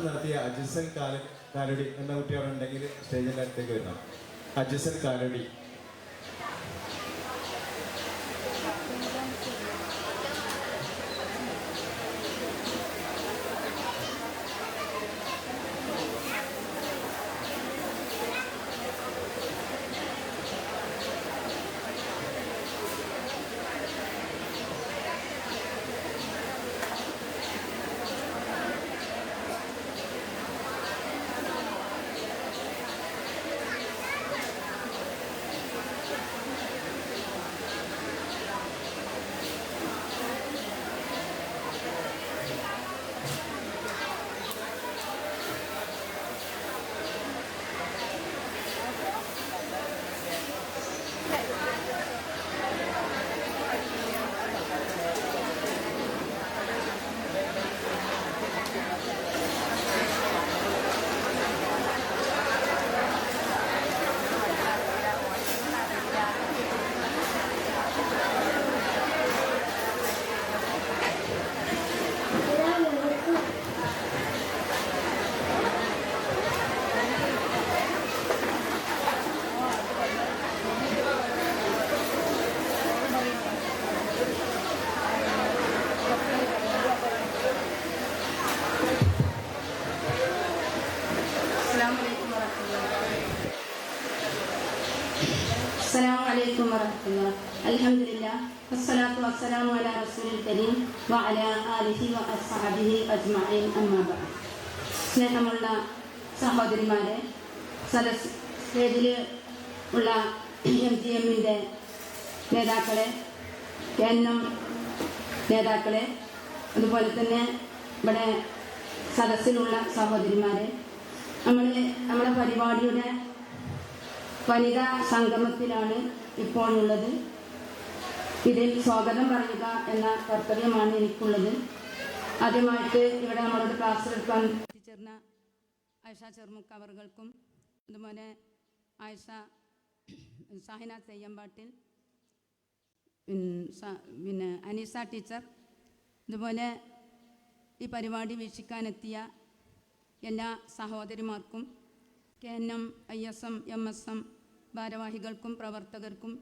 പ്രഭാഷണം നടത്തിയ അജിസൽ കാലടി എന്ന കുട്ടി അവിടെ ഉണ്ടെങ്കിൽ സ്റ്റേജിൻ്റെ അടുത്തേക്ക് വരുന്നു. Ajsal Kalady. Assalamualaikum warahmatullahi wabarakatuh. Alhamdulillah wassalatu wassalamu ala rasulil karim wa ala alihi wa ashabihi ajma'in amma ba'd. സ്നേഹമുള്ള സഹോദരിമാരെ, സ്റ്റേജിൽ ഉള്ള MGMന്റെ നേതാക്കളെ, KNM നേതാക്കളെ, അതുപോലെ തന്നെ ഇവിടെ സദസ്സിലുള്ള സഹോദരിമാരെ, നമ്മുടെ പരിപാടിയുടെ വനിതാ സംഗമത്തിലാണ് ഇപ്പോഴുള്ളത്. ഇതിൽ സ്വാഗതം പറയുക എന്ന കർത്തവ്യമാണ് എനിക്കുള്ളത്. ആദ്യമായിട്ട് ഇവിടെ നമ്മളോട് ക്ലാസ് എടുക്കാൻ എത്തിച്ചേർന്ന ആയിഷ ചെറുമുക്ക് അവർകൾക്കും, അതുപോലെ ആയിഷ സാഹിന തെയ്യമ്പാട്ടിൽ, പിന്നെ അനീസ ടീച്ചർ, അതുപോലെ ഈ പരിപാടി വീക്ഷിക്കാനെത്തിയ എല്ലാ സഹോദരിമാർക്കും, KNM, ISM, MSM ഭാരവാഹികൾക്കും പ്രവർത്തകർക്കും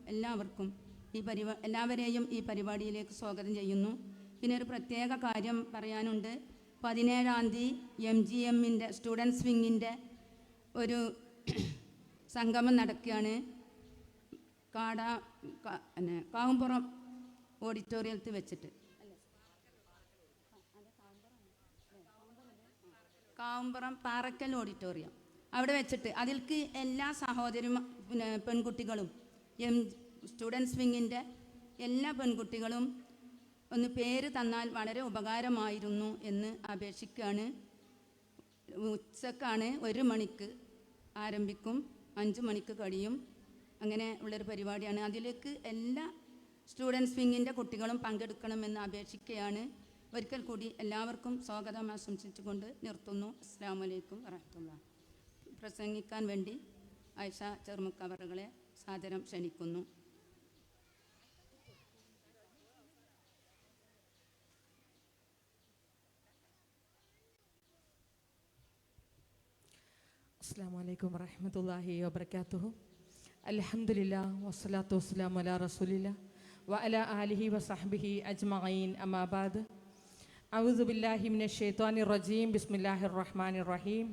എല്ലാവരെയും ഈ പരിപാടിയിലേക്ക് സ്വാഗതം ചെയ്യുന്നു. പിന്നെ ഒരു പ്രത്യേക കാര്യം പറയാനുണ്ട്. 17-ാം തീയതി MGMന്റെ സ്റ്റുഡൻസ് വിങ്ങിൻ്റെ ഒരു സംഗമം നടക്കുകയാണ്. കാവുംപുറം ഓഡിറ്റോറിയത്തിൽ വെച്ചിട്ട്, കാവുംപുറം പാറക്കൽ ഓഡിറ്റോറിയം അവിടെ വെച്ചിട്ട്, അതിൽക്ക് എല്ലാ പെൺകുട്ടികളും, സ്റ്റുഡൻസ് വിങ്ങിൻ്റെ എല്ലാ പെൺകുട്ടികളും ഒന്ന് പേര് തന്നാൽ വളരെ ഉപകാരമായിരുന്നു എന്ന് അപേക്ഷിക്കുകയാണ്. ഉച്ചക്കാണ്, 1 മണിക്ക് ആരംഭിക്കും, 5 മണിക്ക് കഴിയും. അങ്ങനെ ഉള്ളൊരു പരിപാടിയാണ്. അതിലേക്ക് എല്ലാ സ്റ്റുഡൻസ് വിങ്ങിൻ്റെ കുട്ടികളും പങ്കെടുക്കണമെന്ന് അപേക്ഷിക്കുകയാണ്. ഒരിക്കൽ കൂടി എല്ലാവർക്കും സ്വാഗതം ആശംസിച്ചുകൊണ്ട് നിർത്തുന്നു. അസ്സലാമു അലൈക്കും വറഹ്മത്തുള്ളാഹി. പ്രസംഗിക്കാൻ വേണ്ടി ആയിഷ ചെറുമുക്ക് അവറുകളെ സാദരം ക്ഷണിക്കുന്നു. അസ്സലാമു അലൈക്കും വറഹ്മത്തുള്ളാഹി വബറകാതുഹു. അൽഹംദുലില്ലാഹ് വസ്സലാത്തു വസ്സലാമു അലാ റസൂലില്ലാഹ് വ അലാ ആലിഹി വസഹ്ബിഹി അജ്മഈൻ അമ്മാ ബഅദ്. അഊദു ബില്ലാഹി മിനശ് ശൈത്വാനിർ റജീം. ബിസ്മില്ലാഹിർ റഹ്മാനിർ റഹീം.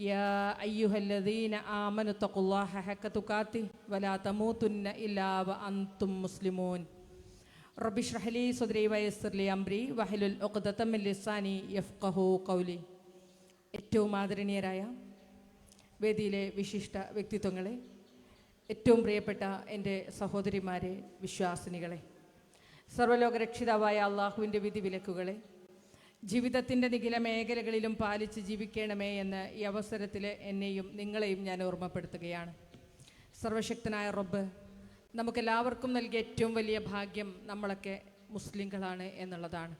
യാ അയ്യുഹല്ലദീന ആമനു തഖുല്ലാഹ ഹഖ തുഖാതിഹി വലാ തമൂതുന്ന ഇല്ലാ വഅൻതും മുസ്ലിമൂൻ. റബ്ബി ഇശ്റഹ് ലീ സദ്രി വയസ്സിർ ലി അംരി വഹ്ലുൽ ഉഖ്ദതം മിൻ ലിസാനി യഫ്ഖഹു ഖൗലി. ഏറ്റവും ആദരണീയരായ വേദിയിലെ വിശിഷ്ട വ്യക്തിത്വങ്ങളെ, ഏറ്റവും പ്രിയപ്പെട്ട എൻ്റെ സഹോദരിമാരെ, വിശ്വാസിനികളെ, സർവ്വലോകരക്ഷിതാവായ അള്ളാഹുവിൻ്റെ വിധിവിലക്കുകളെ ജീവിതത്തിൻ്റെ നിഖില മേഖലകളിലും പാലിച്ച് ജീവിക്കണമേ എന്ന് ഈ അവസരത്തിൽ എന്നെയും നിങ്ങളെയും ഞാൻ ഓർമ്മപ്പെടുത്തുകയാണ്. സർവശക്തനായ റബ്ബ് നമുക്കെല്ലാവർക്കും നൽകിയ ഏറ്റവും വലിയ ഭാഗ്യം നമ്മളൊക്കെ മുസ്ലിങ്ങളാണ് എന്നുള്ളതാണ്.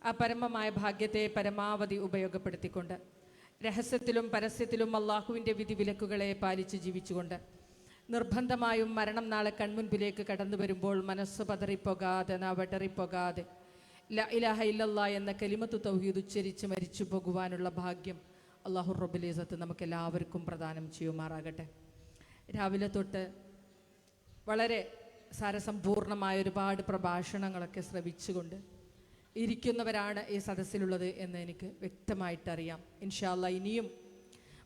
ആ പരമമായ ഭാഗ്യത്തെ പരമാവധി ഉപയോഗപ്പെടുത്തിക്കൊണ്ട് രഹസ്യത്തിലും പരസ്യത്തിലും അള്ളാഹുവിൻ്റെ വിധിവിലക്കുകളെ പാലിച്ച് ജീവിച്ചുകൊണ്ട് നിർബന്ധമായും മരണം നാളെ കൺമുൻപിലേക്ക് കടന്നു വരുമ്പോൾ മനസ്സ് പതറിപ്പോകാതെ, നാവടറിപ്പോകാതെ ലാ ഇലാഹ ഇല്ലല്ലാ എന്ന കലിമത്തു തൗഹീദ് ഉച്ചരിച്ച് മരിച്ചു പോകുവാനുള്ള ഭാഗ്യം അല്ലാഹു റബ്ബുൽ ഇസ്സത്ത് നമുക്ക് എല്ലാവർക്കും പ്രദാനം ചെയ്യുമാറാകട്ടെ. രാവിലെ തൊട്ട് വളരെ സാരസമ്പൂർണമായ ഒരുപാട് പ്രഭാഷണങ്ങളൊക്കെ ശ്രവിച്ചുകൊണ്ട് ഇരിക്കുന്നവരാണ് ഈ സദസ്സിലുള്ളത് എന്ന് എനിക്ക് വ്യക്തമായിട്ടറിയാം. ഇൻഷാ അല്ലാഹ് ഇനിയും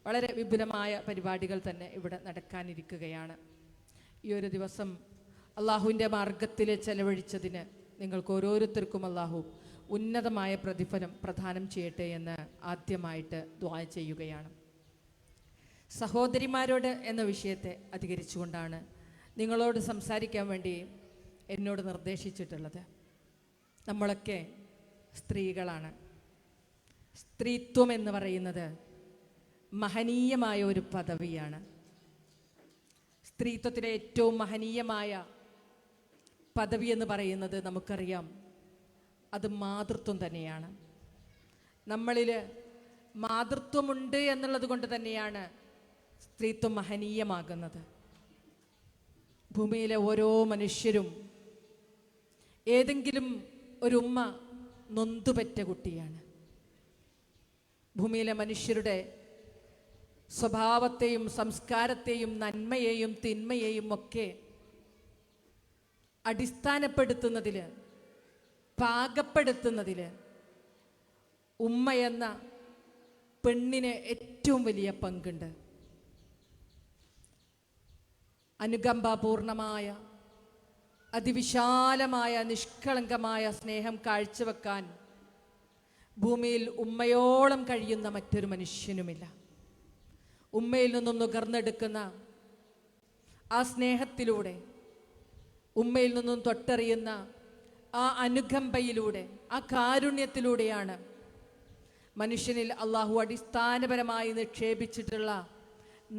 വളരെ വിപുലമായ പരിപാടികൾ തന്നെ ഇവിടെ നടക്കാനിരിക്കുകയാണ്. ഈ ഒരു ദിവസം അള്ളാഹുവിൻ്റെ മാർഗത്തിൽ ചെലവഴിച്ചതിന് നിങ്ങൾക്ക് ഓരോരുത്തർക്കും അള്ളാഹു ഉന്നതമായ പ്രതിഫലം പ്രദാനം ചെയ്യട്ടെ എന്ന് ആദ്യമായിട്ട് ദുആ ചെയ്യുകയാണ്. സഹോദരിമാരോട് എന്ന വിഷയത്തെ അധികരിച്ചുകൊണ്ടാണ് നിങ്ങളോട് സംസാരിക്കാൻ വേണ്ടി എന്നോട് നിർദ്ദേശിച്ചിട്ടുള്ളത്. നമ്മളൊക്കെ സ്ത്രീകളാണ്. സ്ത്രീത്വം എന്ന് പറയുന്നത് മഹനീയമായ ഒരു പദവിയാണ്. സ്ത്രീത്വത്തിലെ ഏറ്റവും മഹനീയമായ പദവി എന്ന് പറയുന്നത് നമുക്കറിയാം, അത് മാതൃത്വം തന്നെയാണ്. നമ്മളിൽ മാതൃത്വമുണ്ട് എന്നുള്ളത് കൊണ്ട് തന്നെയാണ് സ്ത്രീത്വം മഹനീയമാകുന്നത്. ഭൂമിയിലെ ഓരോ മനുഷ്യരും ഏതെങ്കിലും ഒരു ഉമ്മ നൊന്തുപെറ്റ കുട്ടിയാണ്. ഭൂമിയിലെ മനുഷ്യരുടെ സ്വഭാവത്തെയും സംസ്കാരത്തെയും നന്മയെയും തിന്മയെയും ഒക്കെ അടിസ്ഥാനപ്പെടുത്തുന്നതിൽ, പാകപ്പെടുത്തുന്നതിൽ ഉമ്മ എന്ന പെണ്ണിന് ഏറ്റവും വലിയ പങ്കുണ്ട്. അനുകമ്പാപൂർണമായ, അതിവിശാലമായ, നിഷ്കളങ്കമായ സ്നേഹം കാഴ്ചവെക്കാൻ ഭൂമിയിൽ ഉമ്മയോളം കഴിയുന്ന മറ്റൊരു മനുഷ്യനുമില്ല. ഉമ്മയിൽ നിന്നും നുകർന്നെടുക്കുന്ന ആ സ്നേഹത്തിലൂടെ, ഉമ്മയിൽ നിന്നും തൊട്ടറിയുന്ന ആ അനുകമ്പയിലൂടെ, ആ കാരുണ്യത്തിലൂടെയാണ് മനുഷ്യനിൽ അള്ളാഹു അടിസ്ഥാനപരമായി നിക്ഷേപിച്ചിട്ടുള്ള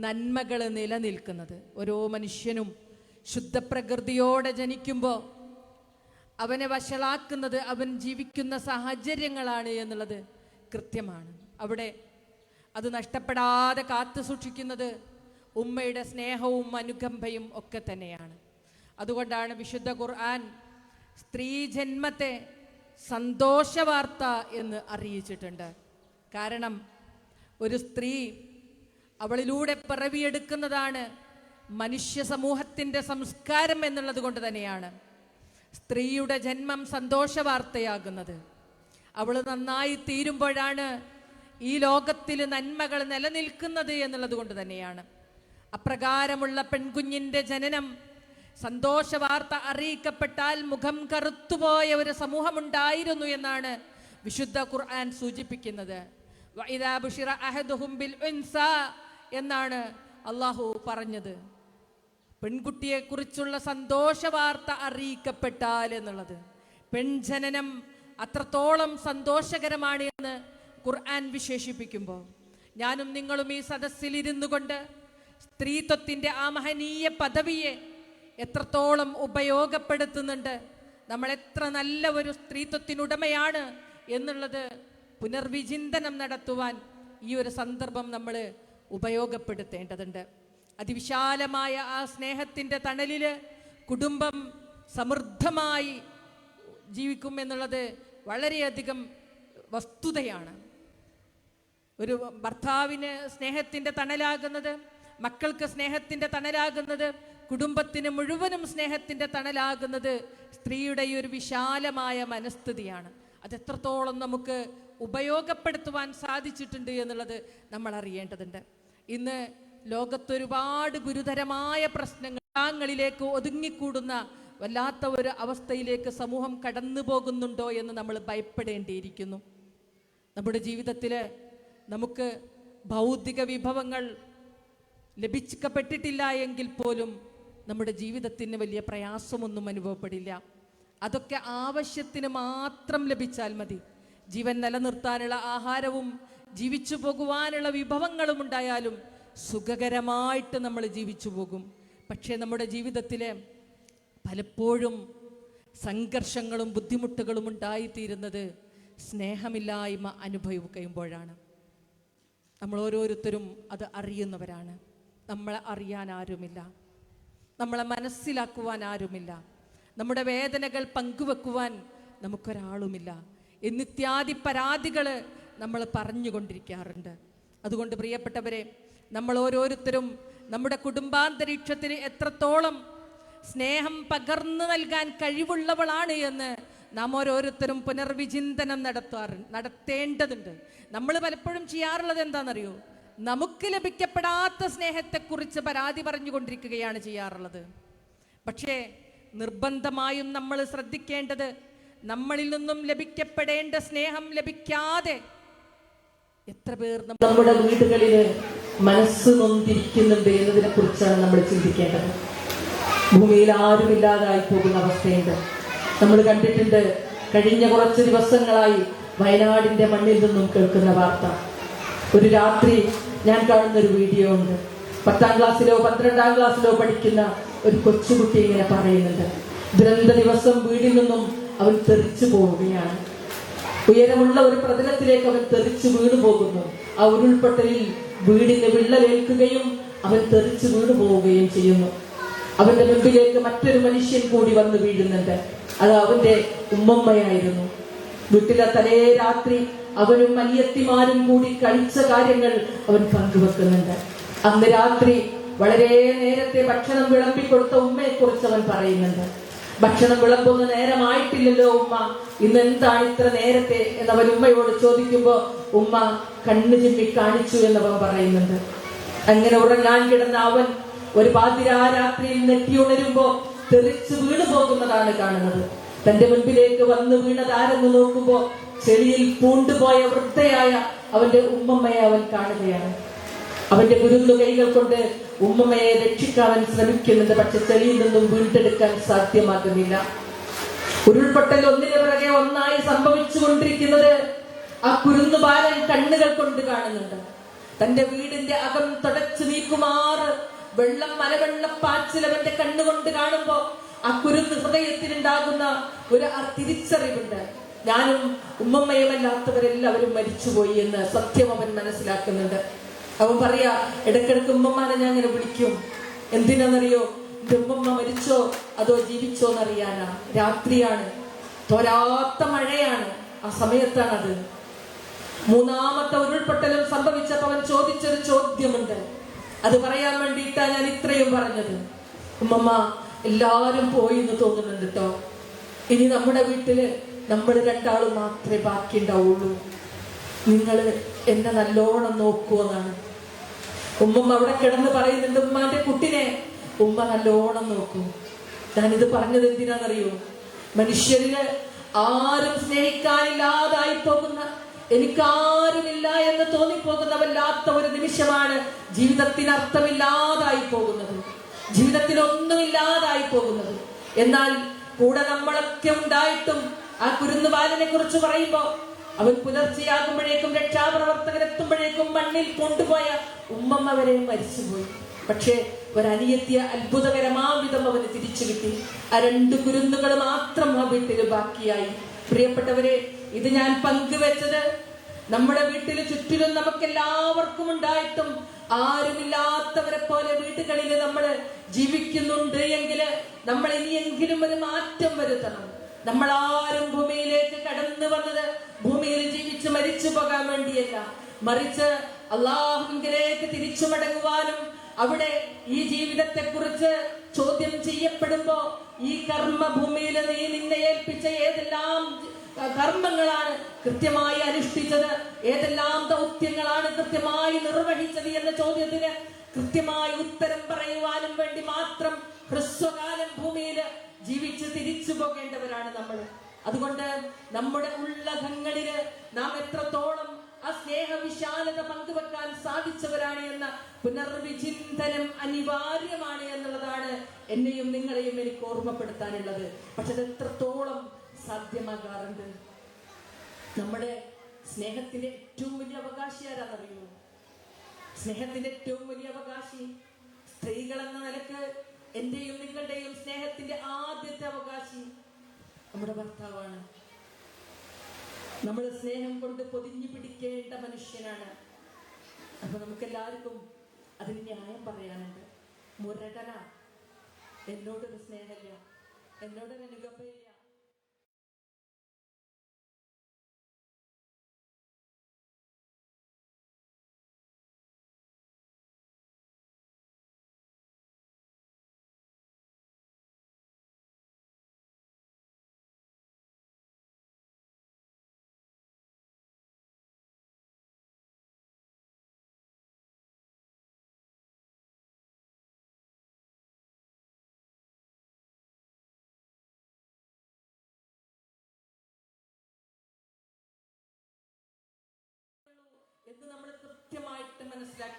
നന്മകൾ നിലനിൽക്കുന്നത്. ഓരോ മനുഷ്യനും ശുദ്ധപ്രകൃതിയോടെ ജനിക്കുമ്പോൾ അവനെ വഷളാക്കുന്നത് അവൻ ജീവിക്കുന്ന സാഹചര്യങ്ങളാണ് എന്നുള്ളത് കൃത്യമാണ്. അവിടെ അത് നഷ്ടപ്പെടാതെ കാത്തു സൂക്ഷിക്കുന്നത് ഉമ്മയുടെ സ്നേഹവും അനുകമ്പയും ഒക്കെ തന്നെയാണ്. അതുകൊണ്ടാണ് വിശുദ്ധ ഖുർആൻ സ്ത്രീ ജന്മത്തെ സന്തോഷവാർത്ത എന്ന് അറിയിച്ചിട്ടുണ്ട്. കാരണം ഒരു സ്ത്രീ അവളിലൂടെ പിറവിയെടുക്കുന്നതാണ് മനുഷ്യ സമൂഹത്തിൻ്റെ സംസ്കാരം എന്നുള്ളത് കൊണ്ട് തന്നെയാണ് സ്ത്രീയുടെ ജന്മം സന്തോഷവാർത്തയാകുന്നത്. അവൾ നന്നായി തീരുമ്പോഴാണ് ഈ ലോകത്തിൽ നന്മകൾ നിലനിൽക്കുന്നത് എന്നുള്ളത് കൊണ്ട് തന്നെയാണ്. അപ്രകാരമുള്ള പെൺകുഞ്ഞിൻ്റെ ജനനം സന്തോഷവാർത്ത അറിയിക്കപ്പെട്ടാൽ മുഖം കറുത്തുപോയ ഒരു സമൂഹമുണ്ടായിരുന്നു എന്നാണ് വിശുദ്ധ ഖുർആൻ സൂചിപ്പിക്കുന്നത്. വഇദാ ബുശിറ അഹദുഹും ബിൽ ഉൻസാ എന്നാണ് അള്ളാഹു പറഞ്ഞത്. പെൺകുട്ടിയെക്കുറിച്ചുള്ള സന്തോഷവാർത്ത അറിയിക്കപ്പെട്ടാൽ എന്നുള്ളത്, പെൺജനനം അത്രത്തോളം സന്തോഷകരമാണ് എന്ന് ഖുർആൻ വിശേഷിപ്പിക്കുമ്പോൾ, ഞാനും നിങ്ങളും ഈ സദസ്സിൽ ഇരുന്നു കൊണ്ട് സ്ത്രീത്വത്തിൻ്റെ ആ മഹനീയ പദവിയെ എത്രത്തോളം ഉപയോഗപ്പെടുത്തുന്നുണ്ട്, നമ്മൾ എത്ര നല്ല ഒരു സ്ത്രീത്വത്തിനുടമയാണ് എന്നുള്ളത് പുനർവിചിന്തനം നടത്തുവാൻ ഈ ഒരു സന്ദർഭം നമ്മൾ ഉപയോഗപ്പെടുത്തേണ്ടതുണ്ട്. അതിവിശാലമായ ആ സ്നേഹത്തിൻ്റെ തണലിൽ കുടുംബം സമൃദ്ധമായി ജീവിക്കും എന്നുള്ളത് വളരെയധികം വസ്തുതയാണ്. ഒരു ഭർത്താവിന് സ്നേഹത്തിൻ്റെ തണലാകുന്നത്, മക്കൾക്ക് സ്നേഹത്തിൻ്റെ തണലാകുന്നത്, കുടുംബത്തിന് മുഴുവനും സ്നേഹത്തിൻ്റെ തണലാകുന്നത് സ്ത്രീയുടെ ഈ ഒരു വിശാലമായ മനസ്ഥിതിയാണ്. അതെത്രത്തോളം നമുക്ക് ഉപയോഗപ്പെടുത്തുവാൻ സാധിച്ചിട്ടുണ്ട് എന്നുള്ളത് നമ്മൾ അറിയേണ്ടതുണ്ട്. ഇന്ന് ലോകത്തൊരുപാട് ഗുരുതരമായ പ്രശ്നങ്ങളിലേക്ക് ഒതുങ്ങിക്കൂടുന്ന വല്ലാത്ത ഒരു അവസ്ഥയിലേക്ക് സമൂഹം കടന്നു പോകുന്നുണ്ടോ എന്ന് നമ്മൾ ഭയപ്പെടേണ്ടിയിരിക്കുന്നു. നമ്മുടെ ജീവിതത്തിൽ നമുക്ക് ഭൗതിക വിഭവങ്ങൾ ലഭിക്കപ്പെട്ടിട്ടില്ല എങ്കിൽ പോലും നമ്മുടെ ജീവിതത്തിന് വലിയ പ്രയാസമൊന്നും അനുഭവപ്പെടില്ല. അതൊക്കെ ആവശ്യത്തിന് മാത്രം ലഭിച്ചാൽ മതി. ജീവൻ നിലനിർത്താനുള്ള ആഹാരവും ജീവിച്ചു പോകുവാനുള്ള വിഭവങ്ങളും ഉണ്ടായാലും സുഖകരമായിട്ട് നമ്മൾ ജീവിച്ചു പോകും. പക്ഷേ നമ്മുടെ ജീവിതത്തിൽ പലപ്പോഴും സംഘർഷങ്ങളും ബുദ്ധിമുട്ടുകളും ഉണ്ടായിത്തീരുന്നത് സ്നേഹമില്ലായ്മ അനുഭവിക്കുമ്പോഴാണ്. നമ്മൾ ഓരോരുത്തരും അത് അറിയുന്നവരാണ്. നമ്മളെ അറിയാൻ ആരുമില്ല, നമ്മളെ മനസ്സിലാക്കുവാൻ ആരുമില്ല, നമ്മുടെ വേദനകൾ പങ്കുവെക്കുവാൻ നമുക്കൊരാളുമില്ല എന്നിത്യാദി പരാതികൾ നമ്മൾ പറഞ്ഞുകൊണ്ടിരിക്കാറുണ്ട്. അതുകൊണ്ട് പ്രിയപ്പെട്ടവരെ, നമ്മൾ ഓരോരുത്തരും നമ്മുടെ കുടുംബാന്തരീക്ഷത്തിൽ എത്രത്തോളം സ്നേഹം പകർന്നു നൽകാൻ കഴിവുള്ളവളാണ് എന്ന് നാം ഓരോരുത്തരും പുനർവിചിന്തനം നടത്തേണ്ടതുണ്ട്. നമ്മൾ പലപ്പോഴും ചെയ്യാറുള്ളത് എന്താണെന്നറിയോ? നമുക്ക് ലഭിക്കപ്പെടാത്ത സ്നേഹത്തെക്കുറിച്ച് പരാതി പറഞ്ഞുകൊണ്ടിരിക്കുകയാണ് ചെയ്യാറുള്ളത്. പക്ഷേ നിർബന്ധമായും നമ്മൾ ശ്രദ്ധിക്കേണ്ടത്, നമ്മളിൽ നിന്നും ലഭിക്കപ്പെടേണ്ട സ്നേഹം ലഭിക്കാതെ എത്ര പേർ നമ്മുടെ വീടുകളിൽ മനസ്സ് നൊന്തിരിക്കുന്നുണ്ട് എന്നതിനെ കുറിച്ചാണ് നമ്മൾ ചിന്തിക്കേണ്ടത്. ഭൂമിയിൽ ആരുമില്ലാതായി പോകുന്ന അവസ്ഥയുണ്ട്. നമ്മൾ കണ്ടിട്ടുണ്ട്, കഴിഞ്ഞ കുറച്ച് ദിവസങ്ങളായി വയനാടിന്റെ മണ്ണിൽ നിന്നും കേൾക്കുന്ന വാർത്ത. ഒരു രാത്രി ഞാൻ കാണുന്നൊരു വീഡിയോ ഉണ്ട്. 10ാം ക്ലാസ്സിലോ 12ാം ക്ലാസ്സിലോ പഠിക്കുന്ന ഒരു കൊച്ചുകുട്ടി ഇങ്ങനെ പറയുന്നുണ്ട്, ദുരന്ത ദിവസം വീടിൽ നിന്നും അവൻ തെറിച്ചു പോവുകയാണ്. ഉയരമുള്ള ഒരു പ്രതലത്തിലേക്ക് അവൻ തെറിച്ചു വീണു പോകുന്നു. ആ ഉരുൾപൊട്ടലിൽ വീടിന് വിള്ളലേൽക്കുകയും അവൻ തെറിച്ചു വീണു പോവുകയും ചെയ്യുന്നു. അവന്റെ മുമ്പിലേക്ക് മറ്റൊരു മനുഷ്യൻ കൂടി വന്ന് വീഴുന്നുണ്ട്. അത് അവന്റെ ഉമ്മമ്മയായിരുന്നു. വീട്ടിലെ തലേ രാത്രി അവനും അനിയത്തിമാരും കൂടി കളിച്ച കാര്യങ്ങൾ അവൻ പങ്കുവെക്കുന്നുണ്ട്. അന്ന് രാത്രി വളരെ നേരത്തെ ഭക്ഷണം വിളമ്പിക്കൊടുത്ത ഉമ്മയെ കുറിച്ച് അവൻ പറയുന്നുണ്ട്. ഭക്ഷണം വിളമ്പുന്ന നേരമായിട്ടില്ലല്ലോ ഉമ്മ, ഇന്ന് എന്താണ് ഇത്ര നേരത്തെ എന്നവൻ ഉമ്മയോട് ചോദിക്കുമ്പോ ഉമ്മ കണ്ണു ചിമ്മി കാണിച്ചു എന്നവൻ പറയുന്നുണ്ട്. അങ്ങനെ ഉറങ്ങാൻ കിടന്ന അവൻ ഒരു പാതിരാത്രിയിൽ നെട്ടിയുണരുമ്പോ തെറിച്ചു വീണു പോകുന്നതാണ് കാണുന്നത്. തന്റെ മുൻപിലേക്ക് വന്നു വീണതാരെന്ന് നോക്കുമ്പോ ചെളിയിൽ പൂണ്ടുപോയ വൃദ്ധയായ അവന്റെ ഉമ്മമ്മയെ അവൻ കാണുകയാണ്. അവന്റെ കുരുന്നു കൈകൾ കൊണ്ട് ഉമ്മമ്മയെ രക്ഷിക്കാൻ ശ്രമിക്കുന്നുണ്ട്. പക്ഷെ ചെളിയിൽ നിന്നും വീണ്ടെടുക്കാൻ സാധ്യമാകുന്നില്ല. ഉരുൾപൊട്ടൽ ഒന്നിനു പിറകെ ഒന്നായി സംഭവിച്ചു കൊണ്ടിരിക്കുന്നത് ആ കുരുന്നു ബാലൻ കണ്ണുകൾ കൊണ്ട് കാണുന്നുണ്ട്. തന്റെ വീടിന്റെ അകം തുടച്ചു നീക്കുമാറ് വെള്ളം മലവെള്ളപ്പാച്ചിൽ അവന്റെ കണ്ണുകൊണ്ട് കാണുമ്പോ ആ കുരുന്ന് ഹൃദയത്തിനുണ്ടാകുന്ന ഒരു തിരിച്ചറിവുണ്ട്. ഞാനും ഉമ്മമ്മയുമല്ലാത്തവരെല്ലാവരും മരിച്ചുപോയി എന്ന് സത്യം അവൻ മനസ്സിലാക്കുന്നുണ്ട്. അവൻ പറയാ, ഇടക്കിടക്ക് ഉമ്മമാനെ ഞാൻ ഇങ്ങനെ വിളിക്കും. എന്തിനാണെന്നറിയോ? എന്റെ ഉമ്മമ്മ മരിച്ചോ അതോ ജീവിച്ചോ എന്നറിയാനാ. രാത്രിയാണ്, തോരാത്ത മഴയാണ്, ആ സമയത്താണത്. 3ാമത്തെ ഉരുൾപൊട്ടലും സംഭവിച്ചപ്പോൾ അവൻ ചോദിച്ചൊരു ചോദ്യമുണ്ട്. അത് പറയാൻ വേണ്ടിയിട്ടാ ഞാൻ ഇത്രയും പറഞ്ഞത്. ഉമ്മമ്മ എല്ലാരും പോയി എന്ന് തോന്നുന്നുണ്ട് കേട്ടോ. ഇനി നമ്മുടെ വീട്ടില് നമ്മൾ 2 മാത്രമേ ബാക്കി ഉണ്ടാവുള്ളൂ. നിങ്ങള് എന്നെ നല്ലോണം നോക്കുമെന്നാണ് ഉമ്മമ്മ അവിടെ കിടന്ന് പറയുന്നുണ്ട്. ഉമ്മാന്റെ കുട്ടിനെ ഉമ്മ നല്ലോണം നോക്കും. ഞാനിത് പറഞ്ഞത് എന്തിനാണെന്നറിയോ? മനുഷ്യരില് ആരും സ്നേഹിക്കാനില്ലാതായി പോകുന്ന, എനിക്കാരുമില്ല എന്ന് തോന്നിപ്പോകുന്ന വല്ലാത്ത ഒരു നിമിഷമാണ് ജീവിതത്തിന് അർത്ഥമില്ലാതായി പോകുന്നത്, ജീവിതത്തിൽ ഒന്നുമില്ലാതായി പോകുന്നത്. എന്നാൽ കൂടെ നമ്മളൊക്കെ ഉണ്ടായിട്ടും ആ കുരുന്നു ബാലനെ കുറിച്ച് പറയുമ്പോ അവൻ പുലർച്ചെയാകുമ്പോഴേക്കും രക്ഷാപ്രവർത്തകരെത്തുമ്പോഴേക്കും മണ്ണിൽ കൊണ്ടുപോയ ഉമ്മമ്മ വരെ മരിച്ചുപോയി. പക്ഷേ ഒരനിയത്തിയ അത്ഭുതകരമാവിധം അവന് തിരിച്ചു കിട്ടി. ആ 2 കുരുന്നുകൾ മാത്രം ആ വീട്ടിൽ ബാക്കിയായി. പ്രിയപ്പെട്ടവരെ, ഇത് ഞാൻ പങ്കുവെച്ചത് നമ്മുടെ വീട്ടിൽ ചുറ്റിലും നമുക്ക് എല്ലാവർക്കും ഉണ്ടായിട്ടും ആരുമില്ലാത്തവരെ പോലെ വീടുകളിൽ നമ്മൾ ജീവിക്കുന്നുണ്ട് എങ്കിൽ നമ്മൾ ഇനിയെങ്കിലും ഒരു മാറ്റം വരുത്തണം. നമ്മൾ ആരും ഭൂമിയിലേക്ക് കടന്നു വന്നത് ഭൂമിയിൽ ജീവിച്ച് മരിച്ചു പോകാൻ വേണ്ടിയല്ല, മറിച്ച് അള്ളാഹുവിലേക്ക് തിരിച്ചു മടങ്ങുവാനും അവിടെ ഈ ജീവിതത്തെ കുറിച്ച് ചോദ്യം ചെയ്യപ്പെടുമ്പോ ഈ കർമ്മഭൂമിയിൽ നീ നിന്നെ ഏൽപ്പിച്ച ഏതെല്ലാം കർമ്മങ്ങളാണ് കൃത്യമായി അനുഷ്ഠിച്ചത്, ഏതെല്ലാം ദൗത്യങ്ങളാണ് കൃത്യമായി നിർവഹിച്ചത് എന്ന ചോദ്യത്തിന് കൃത്യമായി ഉത്തരം പറയുവാനും വേണ്ടി മാത്രം ഹ്രസ്വകാലം ഭൂമിയിൽ ജീവിച്ച് തിരിച്ചു പോകേണ്ടവരാണ് നമ്മൾ. അതുകൊണ്ട് നമ്മുടെ ഉള്ളകങ്ങളില് നാം എത്രത്തോളം ആ സ്നേഹവിശാലത പങ്കുവെക്കാൻ സാധിച്ചവരാണ് എന്ന പുനർവിചിന്തനം അനിവാര്യമാണ് എന്നുള്ളതാണ് എന്നെയും നിങ്ങളെയും എനിക്ക് ഓർമ്മപ്പെടുത്താനുള്ളത്. പക്ഷെ അത് എത്രത്തോളം സാധ്യമാകാറുണ്ട്? നമ്മുടെ സ്നേഹത്തിന്റെ ഏറ്റവും വലിയ അവകാശി ആരാന്നറിയോ? സ്നേഹത്തിന്റെ ഏറ്റവും വലിയ അവകാശി സ്ത്രീകൾ എന്ന നിലക്ക് എന്റെയും നിങ്ങളുടെയും സ്നേഹത്തിന്റെ ആദ്യത്തെ അവകാശി നമ്മുടെ ഭർത്താവാണ്. നമ്മൾ സ്നേഹം കൊണ്ട് പൊതിഞ്ഞു പിടിക്കേണ്ട മനുഷ്യനാണ്. അപ്പൊ നമുക്ക് എല്ലാവർക്കും അതിന് ന്യായം പറയാനുണ്ട്. മുരടന, എന്നോടൊരു സ്നേഹമില്ല, എന്നോടൊരു അനുകമ്പയില്ല.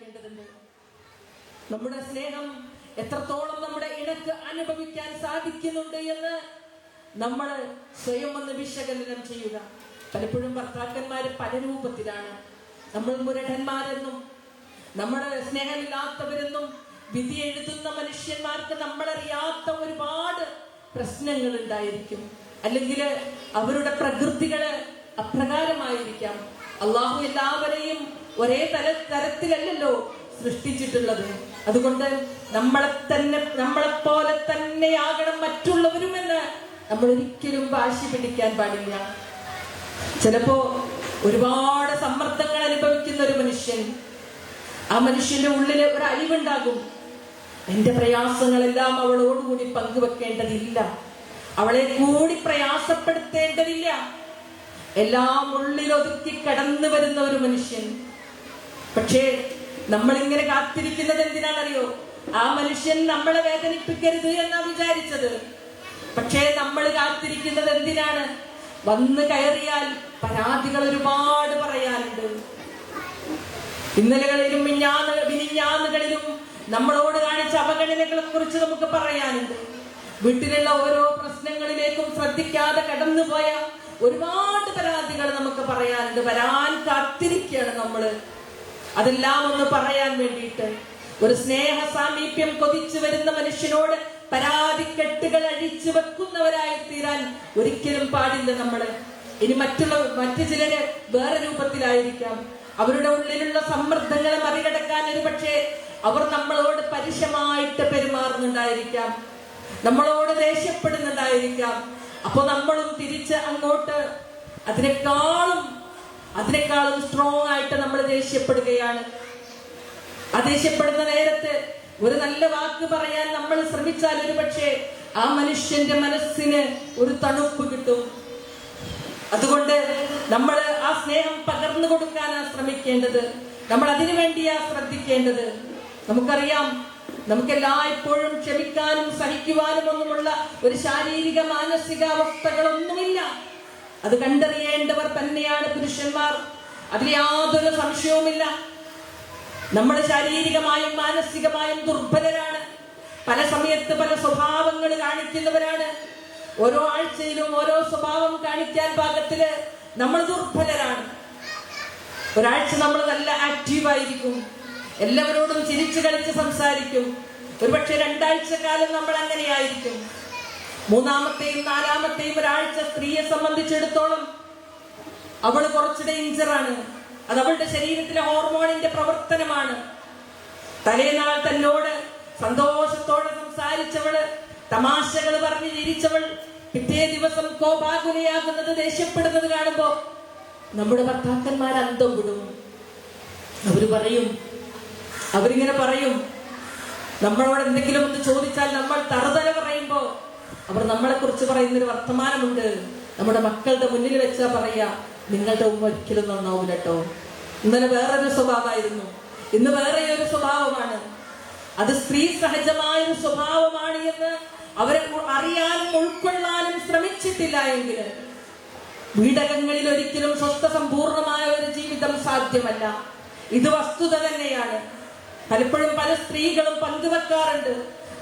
മനസ്സിലാക്കേണ്ടതുണ്ട്. നമ്മുടെ സ്നേഹം എത്രത്തോളം നമ്മുടെ ഇണക്ക് അനുഭവിക്കാൻ സാധിക്കുന്നുണ്ട് എന്ന് നമ്മൾ സ്വയം ഒന്ന് വിശകലനം ചെയ്യുക. പലപ്പോഴും ഭർത്താക്കന്മാര് പല രൂപത്തിലാണ്. നമ്മൾ മുരടന്മാരെന്നും നമ്മുടെ സ്നേഹമില്ലാത്തവരെന്നും വിധി എഴുതുന്ന മനുഷ്യന്മാർക്ക് നമ്മളറിയാത്ത ഒരുപാട് പ്രശ്നങ്ങൾ ഉണ്ടായിരിക്കും. അല്ലെങ്കിൽ അവരുടെ പ്രകൃതികള് അപ്രകാരമായിരിക്കാം. അള്ളാഹു എല്ലാവരെയും ഒരേ തരത്തിലല്ലല്ലോ സൃഷ്ടിച്ചിട്ടുള്ളത്. അതുകൊണ്ട് നമ്മളെപ്പോലെ തന്നെയാകണം മറ്റുള്ളവരുമെന്ന് നമ്മൾ ഒരിക്കലും വാശി പിടിക്കാൻ പാടില്ല. ചിലപ്പോ ഒരുപാട് സമ്മർദ്ദങ്ങൾ അനുഭവിക്കുന്ന ഒരു മനുഷ്യൻ, ആ മനുഷ്യന്റെ ഉള്ളില് ഒരു അലിവുണ്ടാകും. എന്റെ പ്രയാസങ്ങളെല്ലാം അവളോടുകൂടി പങ്കുവെക്കേണ്ടതില്ല, അവളെ കൂടി പ്രയാസപ്പെടുത്തേണ്ടതില്ല, എല്ലാം ഉള്ളിലൊതുക്കി കടന്നു വരുന്ന ഒരു മനുഷ്യൻ. പക്ഷേ നമ്മളിങ്ങനെ കാത്തിരിക്കുന്നത് എന്തിനാണെന്നറിയോ? ആ മനുഷ്യൻ നമ്മളെ വേദനിപ്പിക്കരുത് എന്നാ വിചാരിച്ചത്. പക്ഷേ നമ്മൾ കാത്തിരിക്കുന്നത് എന്തിനാണ്? വന്ന് കയറിയാൽ പരാതികൾ ഒരുപാട് പറയാനുണ്ട്. ഇന്നലകളിലും മിനിഞ്ഞാന്നുകളിലും നമ്മളോട് കാണിച്ച അവഗണനകളെ കുറിച്ച് നമുക്ക് പറയാനുണ്ട്. വീട്ടിലുള്ള ഓരോ പ്രശ്നങ്ങളിലേക്കും ശ്രദ്ധിക്കാതെ കടന്നുപോയ ഒരുപാട് പരാതികൾ നമുക്ക് പറയാനുണ്ട്. വരാൻ കാത്തിരിക്കുകയാണ് നമ്മള്. അതെല്ലാം ഒന്ന് പറയാൻ വേണ്ടിയിട്ട് ഒരു സ്നേഹ സാമീപ്യം കൊതിച്ചു വരുന്ന മനുഷ്യനോട് പരാതിക്കെട്ടുകൾ അഴിച്ചു വെക്കുന്നവരായി തീരാൻ ഒരിക്കലും പാടില്ല നമ്മള്. ഇനി മറ്റു ചിലര് വേറെ രൂപത്തിലായിരിക്കാം. അവരുടെ ഉള്ളിലുള്ള സമ്മർദ്ദങ്ങളെ മറികടക്കാൻ ഒരു പക്ഷേ അവർ നമ്മളോട് പരുഷമായിട്ട് പെരുമാറുന്നുണ്ടായിരിക്കാം, നമ്മളോട് ദേഷ്യപ്പെടുന്നുണ്ടായിരിക്കാം. അപ്പൊ നമ്മളും തിരിച്ച് അങ്ങോട്ട് അതിനേക്കാളും സ്ട്രോങ് ആയിട്ട് നമ്മൾ ദേഷ്യപ്പെടുകയാണ്. ആ ദേഷ്യപ്പെടുന്ന നേരത്ത് ഒരു നല്ല വാക്ക് പറയാൻ നമ്മൾ ശ്രമിച്ചാൽ ഒരു പക്ഷേ ആ മനുഷ്യന്റെ മനസ്സിന് ഒരു തണുപ്പ് കിട്ടും. അതുകൊണ്ട് നമ്മൾ ആ സ്നേഹം പകർന്നു കൊടുക്കാനാണ് ശ്രമിക്കേണ്ടത്. നമ്മൾ അതിനു വേണ്ടിയാ ശ്രദ്ധിക്കേണ്ടത്. നമുക്കറിയാം, നമുക്കെല്ലായ്പ്പോഴും ക്ഷമിക്കാനും സഹിക്കുവാനും ഒന്നുമുള്ള ഒരു ശാരീരിക മാനസിക അവസ്ഥകളൊന്നുമില്ല. അത് കണ്ടറിയേണ്ടവർ തന്നെയാണ് പുരുഷന്മാർ. അതിൽ യാതൊരു സംശയവുമില്ല. നമ്മൾ ശാരീരികമായും മാനസികമായും ദുർബലരാണ്. പല സമയത്ത് പല സ്വഭാവങ്ങൾ കാണിക്കുന്നവരാണ്. ഓരോ ആഴ്ചയിലും ഓരോ സ്വഭാവം കാണിക്കാൻ പാകത്തില് നമ്മൾ ദുർബലരാണ്. ഒരാഴ്ച നമ്മൾ നല്ല ആക്റ്റീവായിരിക്കും, എല്ലാവരോടും ചിരിച്ചു കളിച്ച് സംസാരിക്കും. ഒരുപക്ഷെ 2 ആഴ്ച കാലം നമ്മൾ അങ്ങനെയായിരിക്കും. 3-ാമത്തെയും 4-ാമത്തെയും ഒരാഴ്ച സ്ത്രീയെ സംബന്ധിച്ചിടത്തോളം അവൾ കുറച്ച് ഡേഞ്ചറാണ്. അത് അവളുടെ ശരീരത്തിലെ ഹോർമോണിന്റെ പ്രവർത്തനമാണ്. തലേനാൾ തന്നോട് സന്തോഷത്തോടെ സംസാരിച്ചവള്, തമാശകൾ പറഞ്ഞ് ചിരിച്ചവൾ, പിറ്റേ ദിവസം കോപാകുലയാകുന്നത്, ദേഷ്യപ്പെടുന്നത് കാണുമ്പോ നമ്മുടെ ഭർത്താക്കന്മാർ അന്തം വിടും. അവരിങ്ങനെ പറയും. നമ്മളോട് എന്തെങ്കിലും ഒന്ന് ചോദിച്ചാൽ നമ്മൾ തറുതല പറയുമ്പോ അവർ നമ്മളെ കുറിച്ച് പറയുന്നൊരു വർത്തമാനമുണ്ട്. നമ്മുടെ മക്കളുടെ മുന്നിൽ വെച്ചാ പറയാ, നിങ്ങളുടെ ഉമ്മ ഒരിക്കലും നന്നാവൂല കേട്ടോ. ഇന്നലെ വേറൊരു സ്വഭാവമായിരുന്നു, ഇന്ന് വേറെ ഒരു സ്വഭാവമാണ്. അത് സ്ത്രീ സഹജമായൊരു സ്വഭാവമാണ് എന്ന് അവരെ അറിയാനും ഉൾക്കൊള്ളാനും ശ്രമിച്ചിട്ടില്ല എങ്കിൽ വീടകങ്ങളിൽ ഒരിക്കലും സ്വസ്ഥ സമ്പൂർണമായ ഒരു ജീവിതം സാധ്യമല്ല. ഇത് വസ്തുത തന്നെയാണ്. പലപ്പോഴും പല സ്ത്രീകളും പങ്കുവെക്കാറുണ്ട്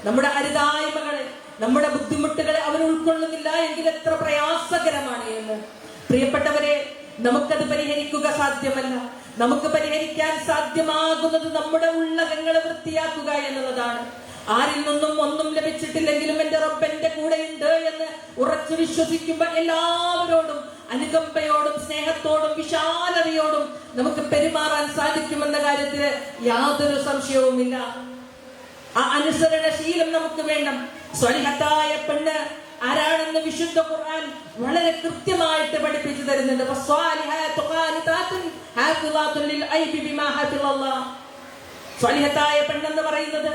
നമ്മുടെ അരുതായ്മകളെ, നമ്മുടെ ബുദ്ധിമുട്ടുകളെ അവർ ഉൾക്കൊള്ളുന്നില്ല എങ്കിൽ എത്ര പ്രയാസകരമാണ് എന്ന്. പ്രിയപ്പെട്ടവരെ, നമുക്കത് പരിഹരിക്കുക സാധ്യമല്ല. നമുക്ക് പരിഹരിക്കാൻ സാധ്യമാകുന്നത് നമ്മുടെ ഉള്ളകങ്ങളെ വൃത്തിയാക്കുക എന്നുള്ളതാണ്. ആരിൽ നിന്നും ഒന്നും ലഭിച്ചിട്ടില്ലെങ്കിലും എന്റെ റബ്ബ് എന്റെ കൂടെയുണ്ട് എന്ന് ഉറച്ചു വിശ്വസിക്കുമ്പോൾ എല്ലാവരോടും അനുകമ്പയോടും സ്നേഹത്തോടും വിശാലതയോടും നമുക്ക് പെരുമാറാൻ സാധിക്കുമെന്ന കാര്യത്തില് യാതൊരു സംശയവുമില്ല. ആ അനുസരണശീലം നമുക്ക് വേണം. സ്വലിഹത്തായ പെണ്ണ് ആരാണെന്ന് വിശുദ്ധ ഖുർആൻ വളരെ കൃത്യമായിട്ട് പഠിപ്പിച്ചു തരുന്നുണ്ട്. സ്വലിഹത്തായ പെണ്ണെന്ന് പറയുന്നത്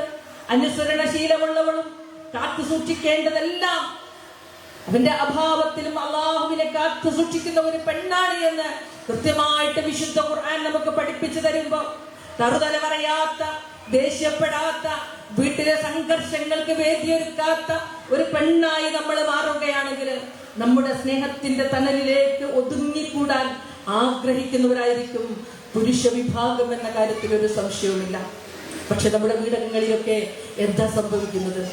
അനുസരണശീലമുള്ളവളും കാത്തു സൂക്ഷിക്കേണ്ടതെല്ലാം അവന്റെ അഭാവത്തിലും അള്ളാഹുവിനെ കാത്തു സൂക്ഷിക്കുന്ന ഒരു പെണ്ണാണ് എന്ന് കൃത്യമായിട്ട് വിശുദ്ധ ഖുർആൻ നമുക്ക് പഠിപ്പിച്ചു തരുമ്പോ തറുതല പറയാത്ത, ദേഷ്യപ്പെടാത്ത, വീട്ടിലെ സംഘർഷങ്ങൾക്ക് വേദിയൊരുക്കാത്ത ഒരു പെണ്ണായി നമ്മൾ മാറുകയാണെങ്കിൽ നമ്മുടെ സ്നേഹത്തിന്റെ തണലിലേക്ക് ഒതുങ്ങിക്കൂടാൻ ആഗ്രഹിക്കുന്നവരായിരിക്കും പുരുഷ വിഭാഗം എന്ന കാര്യത്തിൽ ഒരു സംശയവുമില്ല. പക്ഷെ നമ്മുടെ വീടങ്ങളിലൊക്കെ എന്താ സംഭവിക്കുന്നത്?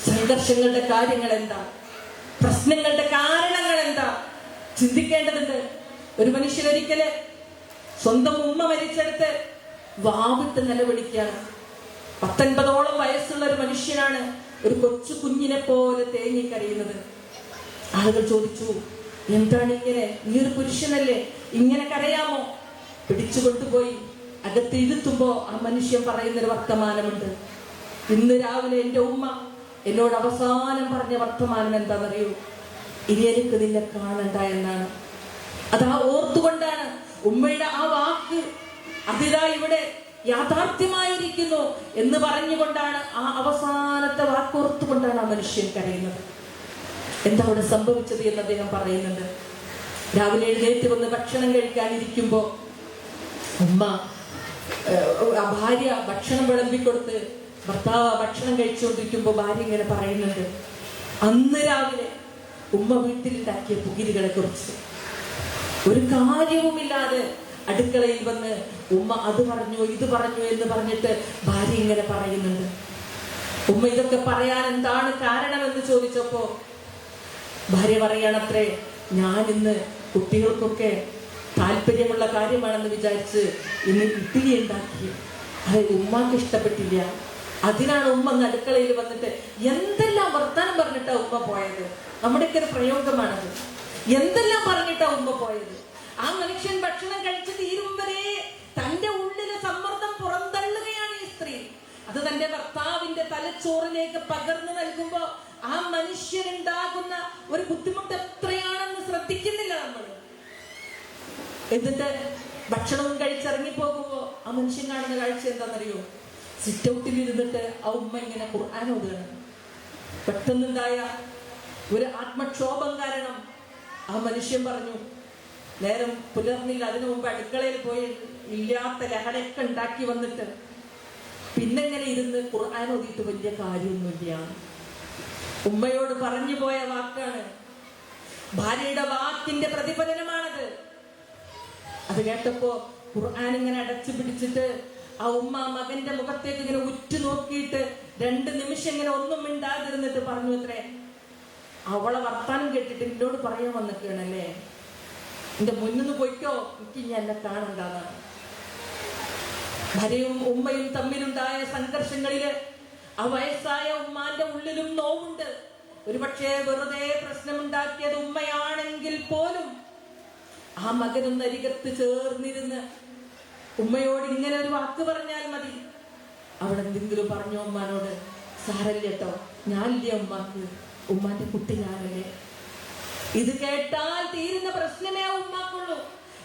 സംഘർഷങ്ങളുടെ കാര്യങ്ങൾ എന്താ? പ്രശ്നങ്ങളുടെ കാരണങ്ങൾ എന്താ? ചിന്തിക്കേണ്ടതുണ്ട്. ഒരു മനുഷ്യനൊരിക്കല് സ്വന്തം ഉമ്മ മരിച്ചെടുത്ത് വാവിട്ട് നിലവിളിക്കുകയാണ്. 19ഓളം വയസ്സുള്ള ഒരു മനുഷ്യനാണ് ഒരു കൊച്ചു കുഞ്ഞിനെ പോലെ തേങ്ങിക്കരയുന്നത്. ആളുകൾ ചോദിച്ചു, എന്താണ് ഇങ്ങനെ? നീ ഒരു പുരുഷനല്ലേ, ഇങ്ങനെ കരയാമോ? പിടിച്ചു കൊണ്ടുപോയി അകത്ത് ഇരുത്തുമ്പോ ആ മനുഷ്യൻ പറയുന്നൊരു വർത്തമാനമുണ്ട്. ഇന്ന് രാവിലെ എൻ്റെ ഉമ്മ എന്നോട് അവസാനം പറഞ്ഞ വർത്തമാനം എന്താണെന്നറിയൂ? ഇനി എനിക്ക് നിന്നെ കാണണ്ട എന്നാണ്. അതാ ഓർത്തുകൊണ്ടാണ് ഉമ്മയുടെ ആ വാക്ക് അതിതാ ഇവിടെ യാഥാർത്ഥ്യമായിരിക്കുന്നു എന്ന് പറഞ്ഞുകൊണ്ടാണ് ആ അവസാനത്തെ വാക്കോർത്തുകൊണ്ടാണ് ആ മനുഷ്യൻ കരയുന്നത്. എന്താ അവിടെ സംഭവിച്ചത് എന്ന് അദ്ദേഹം പറയുന്നുണ്ട്. രാവിലെ എഴുന്നേറ്റ് വന്ന് ഭക്ഷണം കഴിക്കാനിരിക്കുമ്പോ ഉമ്മ ഭാര്യ ഭക്ഷണം വിളമ്പിക്കൊടുത്ത് ഭർത്താവ് ഭക്ഷണം കഴിച്ചുകൊണ്ടിരിക്കുമ്പോ ഭാര്യ ഇങ്ങനെ പറയുന്നുണ്ട്, അന്ന് രാവിലെ ഉമ്മ വീട്ടിലുണ്ടാക്കിയ പുകിലുകളെ കുറിച്ച് ഒരു കാര്യവുമില്ലാതെ അടുക്കളയിൽ വന്ന് ഉമ്മ അത് പറഞ്ഞു ഇത് പറഞ്ഞു എന്ന് പറഞ്ഞിട്ട് ഭാര്യ ഇങ്ങനെ പറയുന്നുണ്ട്. ഉമ്മ ഇതൊക്കെ പറയാൻ എന്താണ് കാരണമെന്ന് ചോദിച്ചപ്പോ ഭാര്യ പറയാണത്രേ, ഞാൻ ഇന്ന് കുട്ടികൾക്കൊക്കെ താല്പര്യമുള്ള കാര്യമാണെന്ന് വിചാരിച്ച് ഇന്ന് ഇഡ്ഡലി ഉണ്ടാക്കി, അത് ഉമ്മാക്ക് ഇഷ്ടപ്പെട്ടില്ല. അതിനാണ് ഉമ്മ അടുക്കളയിൽ വന്നിട്ട് എന്തെല്ലാം വർത്താനം പറഞ്ഞിട്ടാ ഉമ്മ പോയത്. നമ്മുടെയൊക്കെ ഒരു പ്രയോഗമാണത്. എന്തെല്ലാം പറഞ്ഞിട്ടാ ഉമ്മ പോയത്. ആ മനുഷ്യൻ ഭക്ഷണം കഴിച്ച് തീരും വരെ തന്റെ ഉള്ളിലെ സമ്മർദ്ദം പുറന്തള്ളുകയാണ് ഈ സ്ത്രീ. അത് തന്റെ ഭർത്താവിന്റെ തലച്ചോറിലേക്ക് പകർന്നു നൽകുമ്പോ ആ മനുഷ്യനുണ്ടാകുന്ന ഒരു ബുദ്ധിമുട്ട് എത്രയാണെന്ന് ശ്രദ്ധിക്കുന്നില്ല നമ്മൾ. എന്നിട്ട് ഭക്ഷണവും കഴിച്ചിറങ്ങി പോകുമ്പോ ആ മനുഷ്യൻ കാണുന്ന കാഴ്ച എന്താണെന്നറിയോ? സിറ്റ് ഔട്ടിൽ ഇരുന്നിട്ട് ആ ഉമ്മ ഇങ്ങനെ ഖുർആൻ ഓതുകയാണ്. പെട്ടെന്നുണ്ടായ ഒരു ആത്മക്ഷോഭം കാരണം ആ മനുഷ്യൻ പറഞ്ഞു, നേരം പുലർന്നില്ല, അതിനു മുമ്പ് അടുക്കളയിൽ പോയി ഇല്ലാത്ത ലഹളയൊക്കെ ഉണ്ടാക്കി വന്നിട്ട് പിന്നെ ഇങ്ങനെ ഇരുന്ന് ഖുർആൻ ഓതിയിട്ട് വലിയ കാര്യമൊന്നുമില്ല. ഉമ്മയോട് പറഞ്ഞു പോയ വാക്കാണ്, ഭാര്യയുടെ വാക്കിന്റെ പ്രതിഫലനമാണത്. അത് കേട്ടപ്പോ ഖുർആൻ ഇങ്ങനെ അടച്ചു പിടിച്ചിട്ട് ആ ഉമ്മ മകന്റെ മുഖത്തേക്ക് ഇങ്ങനെ ഉറ്റു നോക്കിയിട്ട് 2 നിമിഷം ഇങ്ങനെ ഒന്നും മിണ്ടാതിരുന്നിട്ട് പറഞ്ഞു അത്രേ, അവളെ വർത്താനം കേട്ടിട്ട് എന്നോട് പറയാൻ വന്നിട്ടാണല്ലേ, എന്റെ മുന്നിന്ന് പോയിക്കോ, എനിക്ക് ഇനി എന്നെ കാണണ്ടാന്നാണ്. ഭാര്യയും ഉമ്മയും തമ്മിലുണ്ടായ സംഘർഷങ്ങളില് ആ വയസ്സായ ഉമ്മാന്റെ ഉള്ളിലും നോവുണ്ട്. ഒരുപക്ഷെ വെറുതെ പ്രശ്നമുണ്ടാക്കിയത് ഉമ്മയാണെങ്കിൽ പോലും ആ മകനൊന്ന് അരികത്ത് ചേർന്നിരുന്ന് ഉമ്മയോട് ഇങ്ങനെ ഒരു വാക്ക് പറഞ്ഞാൽ മതി. അവിടെ എന്തെങ്കിലും പറഞ്ഞോ ഉമ്മാനോട്? സാരല്ല കേട്ടോ, ഞാനില്ലേ ഉമ്മാക്ക്, ഉമ്മാന്റെ കുട്ടി ഞാനല്ലേ. ഇത് കേട്ടാൽ തീരുന്ന പ്രശ്നമേ ഉമ്മാക്കുള്ളൂ.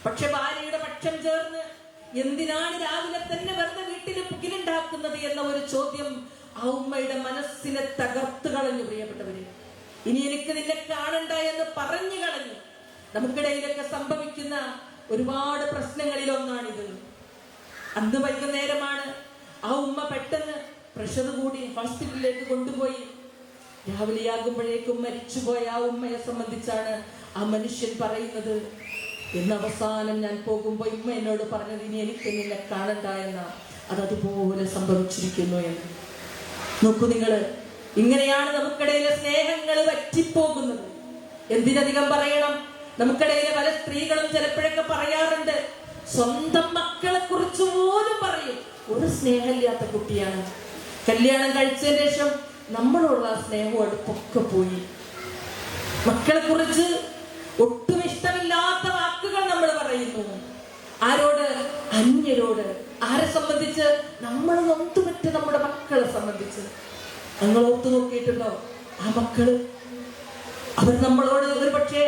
പക്ഷെ ഭാര്യയുടെ പക്ഷം ചേർന്ന് എന്തിനാണ് രാവിലെ തന്നെ വെറുതെ വീട്ടിൽ പുകിലുണ്ടാക്കുന്നത് എന്ന ഒരു ചോദ്യം ആ ഉമ്മയുടെ മനസ്സിനെ തകർത്ത് കളഞ്ഞു. പ്രിയപ്പെട്ടവര്, ഇനി എനിക്ക് നിന്നെ കാണണ്ട എന്ന് പറഞ്ഞു കളഞ്ഞു. നമുക്കിടയിലൊക്കെ സംഭവിക്കുന്ന ഒരുപാട് പ്രശ്നങ്ങളിൽ ഒന്നാണിത്. അന്ന് വൈകുന്നേരമാണ് ആ ഉമ്മ പെട്ടെന്ന് പ്രഷർ കൂടി ഹോസ്പിറ്റലിലേക്ക് കൊണ്ടുപോയി. രാവിലെയാകുമ്പോഴേക്കും മരിച്ചുപോയ ആ ഉമ്മയെ സംബന്ധിച്ചാണ് ആ മനുഷ്യൻ പറയുന്നത്, ഇന്ന് അവസാനം ഞാൻ പോകുമ്പോ ഉമ്മ എന്നോട് പറഞ്ഞത് ഇനി എനിക്ക് നിന്നെ കാണണ്ട എന്ന, അതതുപോലെ സംഭവിച്ചിരിക്കുന്നു എന്ന്. നോക്കൂ നിങ്ങള്, ഇങ്ങനെയാണ് നമുക്കിടയിലെ സ്നേഹങ്ങൾ വറ്റിപ്പോകുന്നത്. എന്തിനധികം പറയണം, നമുക്കിടയിലെ പല സ്ത്രീകളും ചിലപ്പോഴൊക്കെ പറയാറുണ്ട്, സ്വന്തം മക്കളെ കുറിച്ച് പോലും പറയും ഒരു സ്നേഹമില്ലാത്ത കുട്ടിയാണ്. കല്യാണം കഴിച്ചതിന് ശേഷം നമ്മളോടുള്ള സ്നേഹവും അടുപ്പൊക്കെ പോയി. മക്കളെ കുറിച്ച് ഒട്ടും ഇഷ്ടമില്ലാത്ത വാക്കുകൾ നമ്മൾ പറയുന്നു. ആരോട്? അന്യരോട്. ആരെ സംബന്ധിച്ച്? നമ്മൾ നൊന്തുപറ്റ നമ്മുടെ മക്കളെ സംബന്ധിച്ച്. നിങ്ങൾ ഓർത്തു നോക്കിയിട്ടുണ്ടോ? ആ മക്കള് അവർ നമ്മളോട് ഒരു പക്ഷേ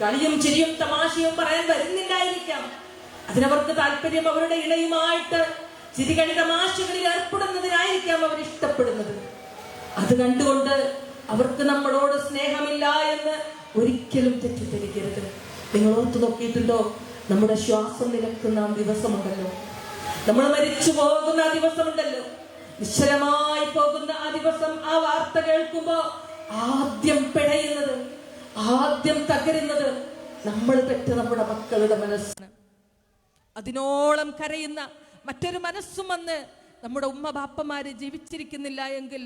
കളിയും ചിരിയും തമാശയും പറയാൻ വരുന്നില്ലായിരിക്കാം. അതിനവർക്ക് താല്പര്യം അവരുടെ ഇണയുമായിട്ട് ചിരികളി തമാശകളിൽ ഏർപ്പെടുന്നതിനായിരിക്കാം അവർ ഇഷ്ടപ്പെടുന്നത്. അത് കണ്ടുകൊണ്ട് അവർക്ക് നമ്മളോട് സ്നേഹമില്ല എന്ന് ഒരിക്കലും തെറ്റിദ്ധരിക്കരുത്. നിങ്ങൾ ഓർത്തു നോക്കിയിട്ടുണ്ടോ? നമ്മുടെ ശ്വാസം നിലക്കുന്ന ആ ദിവസമുണ്ടല്ലോ, നമ്മൾ മരിച്ചു പോകുന്ന ആ ദിവസമുണ്ടല്ലോ, നിശ്ചലമായി പോകുന്ന ആ ദിവസം, ആ വാർത്ത കേൾക്കുമ്പോ ആദ്യം പിഴയുന്നത്, ആദ്യം തകരുന്നത് നമ്മൾ പെറ്റ നമ്മുടെ മക്കളുടെ മനസ്സാണ്. അതിനോളം കരയുന്ന മറ്റൊരു മനസ്സും അന്ന് നമ്മുടെ ഉമ്മ ബാപ്പമാര് ജീവിച്ചിരിക്കുന്നില്ല എങ്കിൽ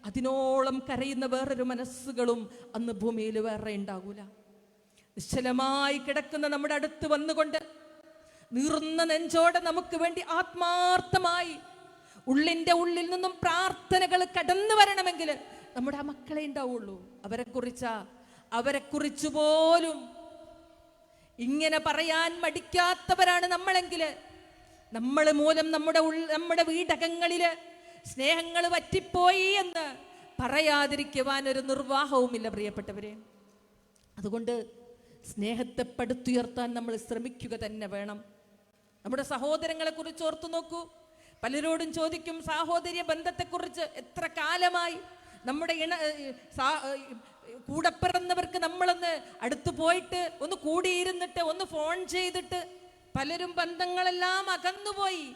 അതിനോളം കരയുന്ന വേറൊരു മനസ്സുകളും അന്ന് ഭൂമിയിൽ വേറെ ഉണ്ടാകൂല. നിശ്ചലമായി കിടക്കുന്ന നമ്മുടെ അടുത്ത് വന്നുകൊണ്ട് നീറുന്ന നെഞ്ചോടെ നമുക്ക് വേണ്ടി ആത്മാർത്ഥമായി ഉള്ളിന്റെ ഉള്ളിൽ നിന്നും പ്രാർത്ഥനകൾ കടന്നു വരണമെങ്കിൽ നമ്മുടെ ആ മക്കളെ ഉണ്ടാവുള്ളൂ. അവരെ കുറിച്ച് പോലും ഇങ്ങനെ പറയാൻ മടിക്കാത്തവരാണ് നമ്മളെങ്കിൽ നമ്മൾ മൂലം നമ്മുടെ വീടകങ്ങളില് സ്നേഹങ്ങൾ വറ്റിപ്പോയി എന്ന് പറയാതിരിക്കുവാൻ ഒരു നിർവാഹവുമില്ല പ്രിയപ്പെട്ടവരെ. അതുകൊണ്ട് സ്നേഹത്തെ പടുത്തുയർത്താൻ നമ്മൾ ശ്രമിക്കുക തന്നെ വേണം. നമ്മുടെ സഹോദരങ്ങളെ കുറിച്ച് ഓർത്തു നോക്കൂ. പലരോടും ചോദിക്കും സാഹോദര്യ ബന്ധത്തെക്കുറിച്ച്. എത്ര കാലമായി നമ്മുടെ കൂടെ പിറന്നവർക്ക് നമ്മളൊന്ന് അടുത്തു പോയിട്ട് ഒന്ന് കൂടിയിരുന്നിട്ട് ഒന്ന് ഫോൺ ചെയ്തിട്ട് പലരും ബന്ധങ്ങളെല്ലാം അകന്നുപോയി.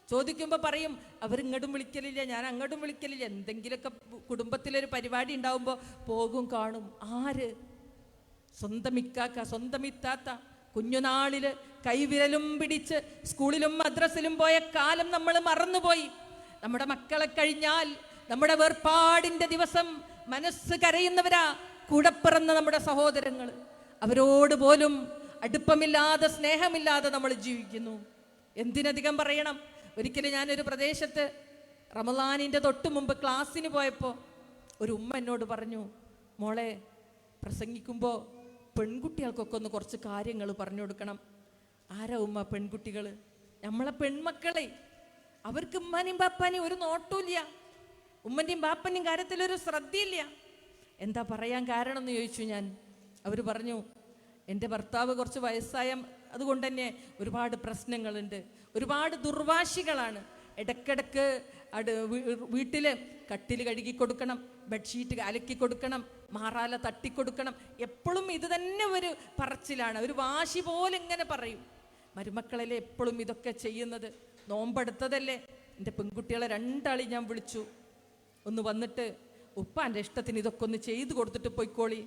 ചോദിക്കുമ്പോൾ പറയും അവരിങ്ങോട്ടും വിളിക്കലില്ല, ഞാൻ അങ്ങോട്ടും വിളിക്കലില്ല. എന്തെങ്കിലുമൊക്കെ കുടുംബത്തിലൊരു പരിപാടി ഉണ്ടാവുമ്പോൾ പോകും കാണും. ആര്? സ്വന്തം ഇക്കാക്ക, സ്വന്തം ഇത്താത്ത കുഞ്ഞുനാളില് കൈവിരലും പിടിച്ച് സ്കൂളിലും മദ്രസിലും പോയ കാലം നമ്മൾ മറന്നുപോയി. നമ്മുടെ മക്കളെ കഴിഞ്ഞാൽ നമ്മുടെ വേർപാടിന്റെ ദിവസം മനസ്സ് കരയുന്നവരാ കൂടെ പിറന്ന നമ്മുടെ സഹോദരങ്ങൾ. അവരോട് പോലും അടുപ്പമില്ലാതെ സ്നേഹമില്ലാതെ നമ്മൾ ജീവിക്കുന്നു. എന്തിനധികം പറയണം. ഒരിക്കലും ഞാനൊരു പ്രദേശത്ത് റമളാനിന്റെ തൊട്ട് മുമ്പ് ക്ലാസ്സിന് പോയപ്പോൾ ഒരു ഉമ്മ എന്നോട് പറഞ്ഞു, മോളെ പ്രസംഗിക്കുമ്പോൾ പെൺകുട്ടികൾക്കൊക്കെ ഒന്ന് കുറച്ച് കാര്യങ്ങൾ പറഞ്ഞു കൊടുക്കണം. ആരാ ഉമ്മ? പെൺകുട്ടികൾ, നമ്മളെ പെൺമക്കളെ. അവർക്ക് ഉമ്മാനെയും ബാപ്പാനെയും ഒരു നോട്ടമില്ല, ഉമ്മൻ്റെയും ബാപ്പൻ്റെയും കാര്യത്തിലൊരു ശ്രദ്ധയില്ല. എന്താ പറയാൻ കാരണം എന്ന് ചോദിച്ചു ഞാൻ. അവർ പറഞ്ഞു, എൻ്റെ ഭർത്താവ് കുറച്ച് വയസ്സായ അതുകൊണ്ട് തന്നെ ഒരുപാട് പ്രശ്നങ്ങളുണ്ട്, ഒരുപാട് ദുർവാശികളാണ്. ഇടയ്ക്കിടയ്ക്ക് വീട്ടിൽ കട്ടിൽ കഴുകി കൊടുക്കണം, ബെഡ്ഷീറ്റ് അലക്കി കൊടുക്കണം, മാറാല തട്ടിക്കൊടുക്കണം. എപ്പോഴും ഇത് തന്നെ ഒരു പറച്ചിലാണ്, ഒരു വാശി പോലെ ഇങ്ങനെ പറയും. മരുമക്കളല്ലേ എപ്പോഴും ഇതൊക്കെ ചെയ്യുന്നത്. നോമ്പെടുത്തതല്ലേ. എൻ്റെ പെൺകുട്ടികളെ രണ്ടാളി ഞാൻ വിളിച്ചു, ഒന്ന് വന്നിട്ട് ഉപ്പാൻ്റെ ഇഷ്ടത്തിന് ഇതൊക്കെ ഒന്ന് ചെയ്തു കൊടുത്തിട്ട് പോയിക്കോളി,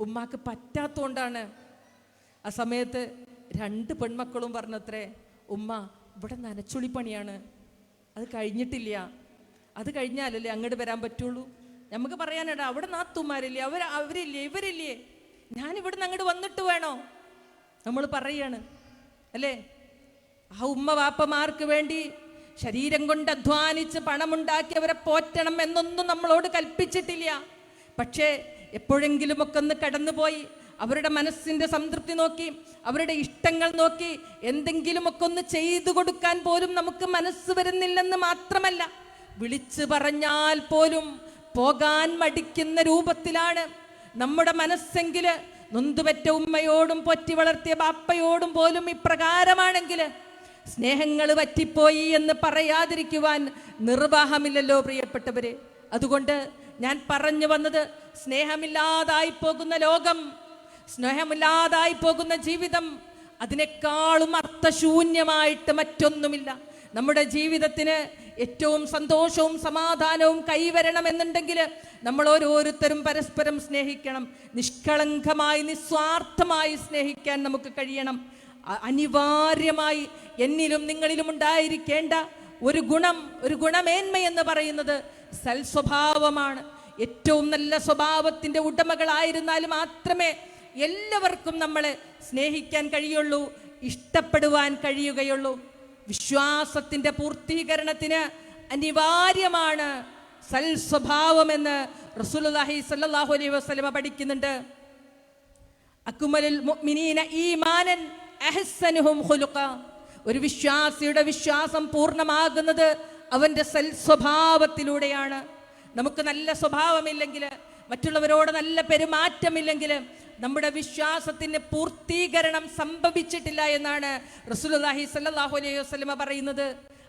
ഉമ്മാക്ക് പറ്റാത്തോണ്ടാണ്. ആ സമയത്ത് രണ്ട് പെൺമക്കളും പറഞ്ഞത്രേ, ഉമ്മ ഇവിടെ നനച്ചുളി പണിയാണ്, അത് കഴിഞ്ഞിട്ടില്ല, അത് കഴിഞ്ഞാലല്ലേ അങ്ങോട്ട് വരാൻ പറ്റുള്ളൂ. നമുക്ക് പറയാനാണ് അവിടെ നാത്തുമാരില്ലേ, അവരില്ലേ ഇവരില്ലേ, ഞാൻ ഇവിടുന്ന് അങ്ങോട്ട് വന്നിട്ട് വേണോ നമ്മൾ പറയാണ് അല്ലേ. ആ ഉമ്മ വാപ്പമാർക്ക് വേണ്ടി ശരീരം കൊണ്ട് അധ്വാനിച്ച് പണമുണ്ടാക്കി അവരെ പോറ്റണം എന്നൊന്നും നമ്മളോട് കൽപ്പിച്ചിട്ടില്ല. പക്ഷേ എപ്പോഴെങ്കിലുമൊക്കെ ഒന്ന് കടന്നുപോയി അവരുടെ മനസ്സിന്റെ സംതൃപ്തി നോക്കി, അവരുടെ ഇഷ്ടങ്ങൾ നോക്കി എന്തെങ്കിലുമൊക്കെ ഒന്ന് ചെയ്തു കൊടുക്കാൻ പോലും നമുക്ക് മനസ്സ് വരുന്നില്ലെന്ന് മാത്രമല്ല, വിളിച്ചു പറഞ്ഞാൽ പോലും പോകാൻ മടിക്കുന്ന രൂപത്തിലാണ് നമ്മുടെ മനസ്സെങ്കിൽ. നൊന്തുപെറ്റ ഉമ്മയോടും പൊറ്റി വളർത്തിയ ബാപ്പയോടും പോലും ഇപ്രകാരമാണെങ്കിൽ സ്നേഹങ്ങൾ വറ്റിപ്പോയി എന്ന് പറയാതിരിക്കുവാൻ നിർവാഹമില്ലല്ലോ പ്രിയപ്പെട്ടവരെ. അതുകൊണ്ട് ഞാൻ പറഞ്ഞു വന്നത്, സ്നേഹമില്ലാതായി പോകുന്ന ലോകം, സ്നേഹമില്ലാതായി പോകുന്ന ജീവിതം, അതിനേക്കാളും അർത്ഥശൂന്യമായിട്ട് മറ്റൊന്നുമില്ല. നമ്മുടെ ജീവിതത്തിന് ഏറ്റവും സന്തോഷവും സമാധാനവും കൈവരണമെന്നുണ്ടെങ്കിൽ നമ്മൾ ഓരോരുത്തരും പരസ്പരം സ്നേഹിക്കണം. നിഷ്കളങ്കമായി നിസ്വാർത്ഥമായി സ്നേഹിക്കാൻ നമുക്ക് കഴിയണം. അനിവാര്യമായി എന്നിലും നിങ്ങളിലും ഉണ്ടായിരിക്കേണ്ട ഒരു ഗുണമേന്മ എന്ന് പറയുന്നത് സൽസ്വഭാവമാണ്. ഏറ്റവും നല്ല സ്വഭാവത്തിന്റെ ഉടമകളായിരുന്നാൽ മാത്രമേ എല്ലാവർക്കും നമ്മളെ സ്നേഹിക്കാൻ കഴിയുള്ളൂ, ഇഷ്ടപ്പെടുവാൻ കഴിയുകയുള്ളൂ. വിശ്വാസത്തിന്റെ പൂർത്തീകരണത്തിന് അനിവാര്യമാണ് സൽസ്വഭാവമെന്ന് റസൂലുള്ളാഹി സ്വല്ലല്ലാഹു അലൈഹി വസല്ലം പഠിക്കുന്നുണ്ട്. അക്മലുൽ മുഅ്മിനീന ഈമാനൻ അഹ്സനുഹും ഖുലുഖ. ഒരു വിശ്വാസിയുടെ വിശ്വാസം പൂർണ്ണമാകുന്നത് അവന്റെ സൽസ്വഭാവത്തിലൂടെയാണ്. നമുക്ക് നല്ല സ്വഭാവമില്ലെങ്കിൽ, മറ്റുള്ളവരോട് നല്ല പെരുമാറ്റമില്ലെങ്കിൽ നമ്മുടെ വിശ്വാസത്തിന് പൂർത്തീകരണം സംഭവിച്ചിട്ടില്ല എന്നാണ് റസൂലുള്ളാഹി സ്വല്ലല്ലാഹു അലൈഹി വസല്ലം പറയുന്നത്.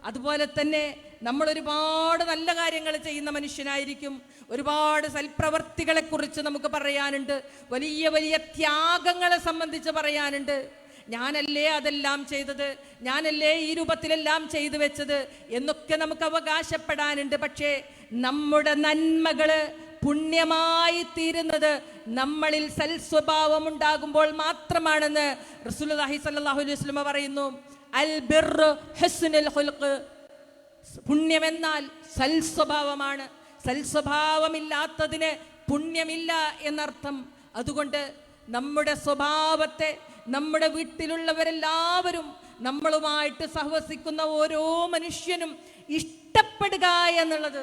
അതുപോലെ തന്നെ നമ്മൾ ഒരുപാട് നല്ല കാര്യങ്ങൾ ചെയ്യുന്ന മനുഷ്യനായിരിക്കും, ഒരുപാട് സൽപ്രവർത്തികളെ കുറിച്ച് നമുക്ക് പറയാനുണ്ട്, വലിയ വലിയ ത്യാഗങ്ങളെ സംബന്ധിച്ച് പറയാനുണ്ട്. ഞാനല്ലേ അതെല്ലാം ചെയ്തത്, ഞാനല്ലേ ഈ രൂപത്തിലെല്ലാം ചെയ്തു വെച്ചത് എന്നൊക്കെ നമുക്ക് അവകാശപ്പെടാനുണ്ട്. പക്ഷേ നമ്മുടെ നന്മകള് പുണ്യമായി തീരുന്നത് നമ്മളിൽ സൽസ്വഭാവം ഉണ്ടാകുമ്പോൾ മാത്രമാണെന്ന് റസൂലുള്ളാഹി സ്വല്ലല്ലാഹു അലൈഹി വസല്ലം പറയുന്നു. അൽ ബിർറു ഹുസ്നുൽ ഖുൽഖ്. പുണ്യമെന്നാൽ സൽസ്വഭാവമാണ്. സൽസ്വഭാവമില്ലാത്തതിന് പുണ്യമില്ല എന്നർത്ഥം. അതുകൊണ്ട് നമ്മുടെ സ്വഭാവത്തെ നമ്മുടെ വീട്ടിലുള്ളവരെല്ലാവരും നമ്മളുമായിട്ട് സഹവസിക്കുന്ന ഓരോ മനുഷ്യനും ഇഷ്ടപ്പെടുക എന്നുള്ളത്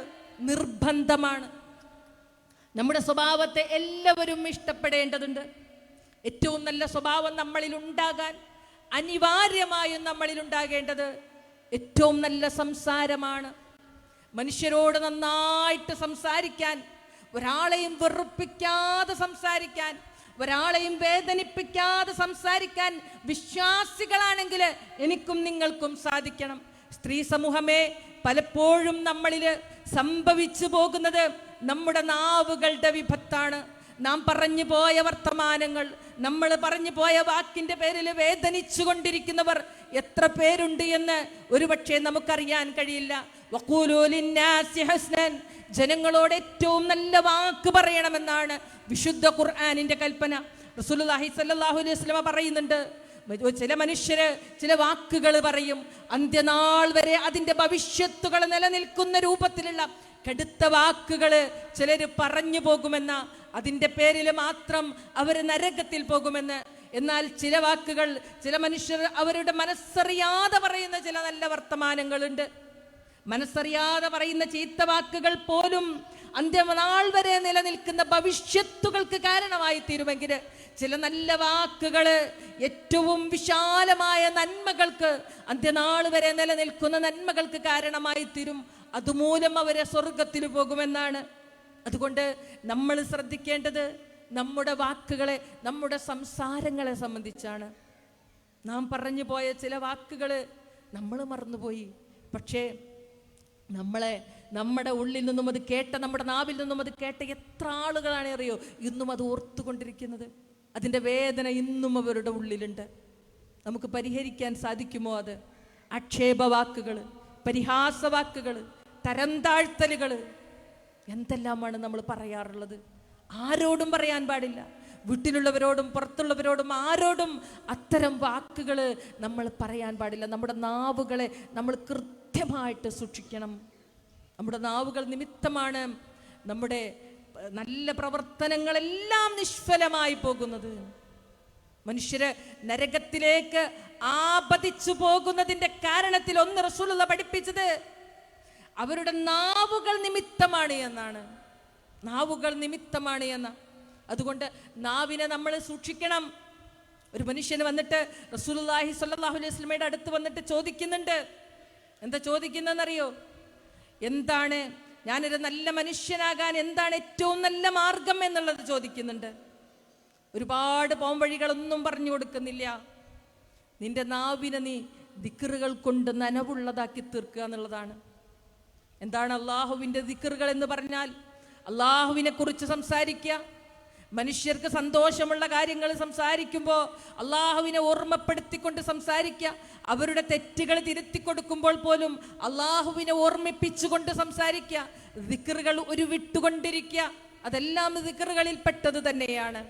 നിർബന്ധമാണ്. നമ്മുടെ സ്വഭാവത്തെ എല്ലാവരും ഇഷ്ടപ്പെടേണ്ടതുണ്ട്. ഏറ്റവും നല്ല സ്വഭാവം നമ്മളിൽ ഉണ്ടാകാൻ അനിവാര്യമായും നമ്മളിൽ ഉണ്ടാകേണ്ടത് ഏറ്റവും നല്ല സംസാരമാണ്. മനുഷ്യരോട് നന്നായിട്ട് സംസാരിക്കാൻ, ഒരാളെയും വെറുപ്പിക്കാതെ സംസാരിക്കാൻ, ഒരാളെയും വേദനിപ്പിക്കാതെ സംസാരിക്കാൻ വിശ്വാസികളാണെങ്കിൽ എനിക്കും നിങ്ങൾക്കും സാധിക്കണം. സ്ത്രീ സമൂഹമേ, പലപ്പോഴും നമ്മളിൽ സംഭവിച്ചു പോകുന്നത് നമ്മുടെ നാവുകളുടെ വിപത്താണ്. നാം പറഞ്ഞു പോയ വർത്തമാനങ്ങൾ, നമ്മൾ പറഞ്ഞു പോയ വാക്കിന്റെ പേരിൽ വേദനിച്ചു കൊണ്ടിരിക്കുന്നവർ എത്ര പേരുണ്ട് എന്ന് ഒരുപക്ഷെ നമുക്കറിയാൻ കഴിയില്ല. വഖൂലൂ ലിന്നാസി ഹസ്നൻ, ജനങ്ങളോട് ഏറ്റവും നല്ല വാക്ക് പറയണമെന്നാണ് വിശുദ്ധ ഖുർആനിന്റെ കൽപ്പന. റസൂലുള്ളാഹി സ്വല്ലല്ലാഹു അലൈഹി വസല്ലമ പറയുന്നുണ്ട്, ചില മനുഷ്യര് ചില വാക്കുകൾ പറയും, അന്ത്യനാൾ വരെ അതിന്റെ ഭവിഷ്യത്തുകൾ നിലനിൽക്കുന്ന രൂപത്തിലുള്ള കടുത്ത വാക്കുകൾ ചിലര് പറഞ്ഞു പോകുമെന്ന, അതിന്റെ പേരിൽ മാത്രം അവർ നരകത്തിൽ പോകുമെന്ന്. എന്നാൽ ചില വാക്കുകൾ, ചില മനുഷ്യർ അവരുടെ മനസ്സറിയാതെ പറയുന്ന ചില നല്ല വർത്തമാനങ്ങളുണ്ട്. മനസ്സറിയാതെ പറയുന്ന ചീത്ത വാക്കുകൾ പോലും അന്ത്യനാൾ വരെ നിലനിൽക്കുന്ന ഭവിഷ്യത്തുകൾക്ക് കാരണമായി തീരുമെങ്കിൽ, ചില നല്ല വാക്കുകൾ ഏറ്റവും വിശാലമായ നന്മകൾക്ക്, അന്ത്യനാൾ വരെ നിലനിൽക്കുന്ന നന്മകൾക്ക് കാരണമായി തീരും. അതുമൂലം അവരെ സ്വർഗത്തിൽ പോകുമെന്നാണ്. അതുകൊണ്ട് നമ്മൾ ശ്രദ്ധിക്കേണ്ടത് നമ്മുടെ വാക്കുകളെ, നമ്മുടെ സംസാരങ്ങളെ സംബന്ധിച്ചാണ്. നാം പറഞ്ഞു പോയ ചില വാക്കുകൾ നമ്മൾ മറന്നുപോയി. പക്ഷേ നമ്മുടെ ഉള്ളിൽ നിന്നും അത് കേട്ട, നമ്മുടെ നാവിൽ നിന്നും അത് കേട്ട എത്ര ആളുകളാണ് അറിയോ ഇന്നും അത് ഓർത്തുകൊണ്ടിരിക്കുന്നത്. അതിൻ്റെ വേദന ഇന്നും അവരുടെ ഉള്ളിലുണ്ട്. നമുക്ക് പരിഹരിക്കാൻ സാധിക്കുമോ അത്? ആക്ഷേപവാക്കുകൾ, പരിഹാസവാക്കുകൾ, തരം താഴ്ത്തലുകൾ, എന്തെല്ലാമാണ് നമ്മൾ പറയാറുള്ളത്. ആരോടും പറയാൻ പാടില്ല. വീട്ടിലുള്ളവരോടും പുറത്തുള്ളവരോടും ആരോടും അത്തരം വാക്കുകൾ നമ്മൾ പറയാൻ പാടില്ല. നമ്മുടെ നാവുകളെ നമ്മൾ കൃത്യമായിട്ട് സൂക്ഷിക്കണം. നമ്മുടെ നാവുകൾ നിമിത്തമാണ് നമ്മുടെ നല്ല പ്രവർത്തനങ്ങളെല്ലാം നിഷ്ഫലമായി പോകുന്നത്. മനുഷ്യര് നരകത്തിലേക്ക് ആപതിച്ചു പോകുന്നതിന്റെ കാരണത്തിൽ ഒന്ന് റസൂലുള്ളാഹി പഠിപ്പിച്ചത് അവരുടെ നാവുകൾ നിമിത്തമാണ് എന്നാണ്. നാവുകൾ നിമിത്തമാണ് എന്ന. അതുകൊണ്ട് നാവിനെ നമ്മൾ സൂക്ഷിക്കണം. ഒരു മനുഷ്യന് വന്നിട്ട് റസൂലുള്ളാഹി സ്വല്ലല്ലാഹു അലൈഹി വസല്ലമയുടെ അടുത്ത് വന്നിട്ട് ചോദിക്കുന്നുണ്ട്. എന്താ ചോദിക്കുന്നതെന്നറിയോ? എന്താണ് ഞാനൊരു നല്ല മനുഷ്യനാകാൻ എന്താണ് ഏറ്റവും നല്ല മാർഗം എന്നുള്ളത് ചോദിക്കുന്നുണ്ട്. ഒരുപാട് പോംവഴികളൊന്നും പറഞ്ഞു കൊടുക്കുന്നില്ല. നിന്റെ നാവിനെ നീ ദിക്റുകൾ കൊണ്ട് നനവുള്ളതാക്കി തീർക്കുക എന്നുള്ളതാണ്. എന്താണ് അള്ളാഹുവിൻ്റെ ദിക്റുകൾ എന്ന് പറഞ്ഞാൽ? അള്ളാഹുവിനെ കുറിച്ച് സംസാരിക്കുക, മനുഷ്യർക്ക് സന്തോഷമുള്ള കാര്യങ്ങൾ സംസാരിക്കുമ്പോൾ അള്ളാഹുവിനെ ഓർമ്മപ്പെടുത്തിക്കൊണ്ട് സംസാരിക്കുക, അവരുടെ തെറ്റുകൾ തിരുത്തി കൊടുക്കുമ്പോൾ പോലും അള്ളാഹുവിനെ ഓർമ്മിപ്പിച്ചുകൊണ്ട് സംസാരിക്കുക, ദിക്റുകൾ ഉരുവിട്ടുകൊണ്ടിരിക്കുക, അതെല്ലാം ദിക്റുകളിൽ പെട്ടത് തന്നെയാണ്.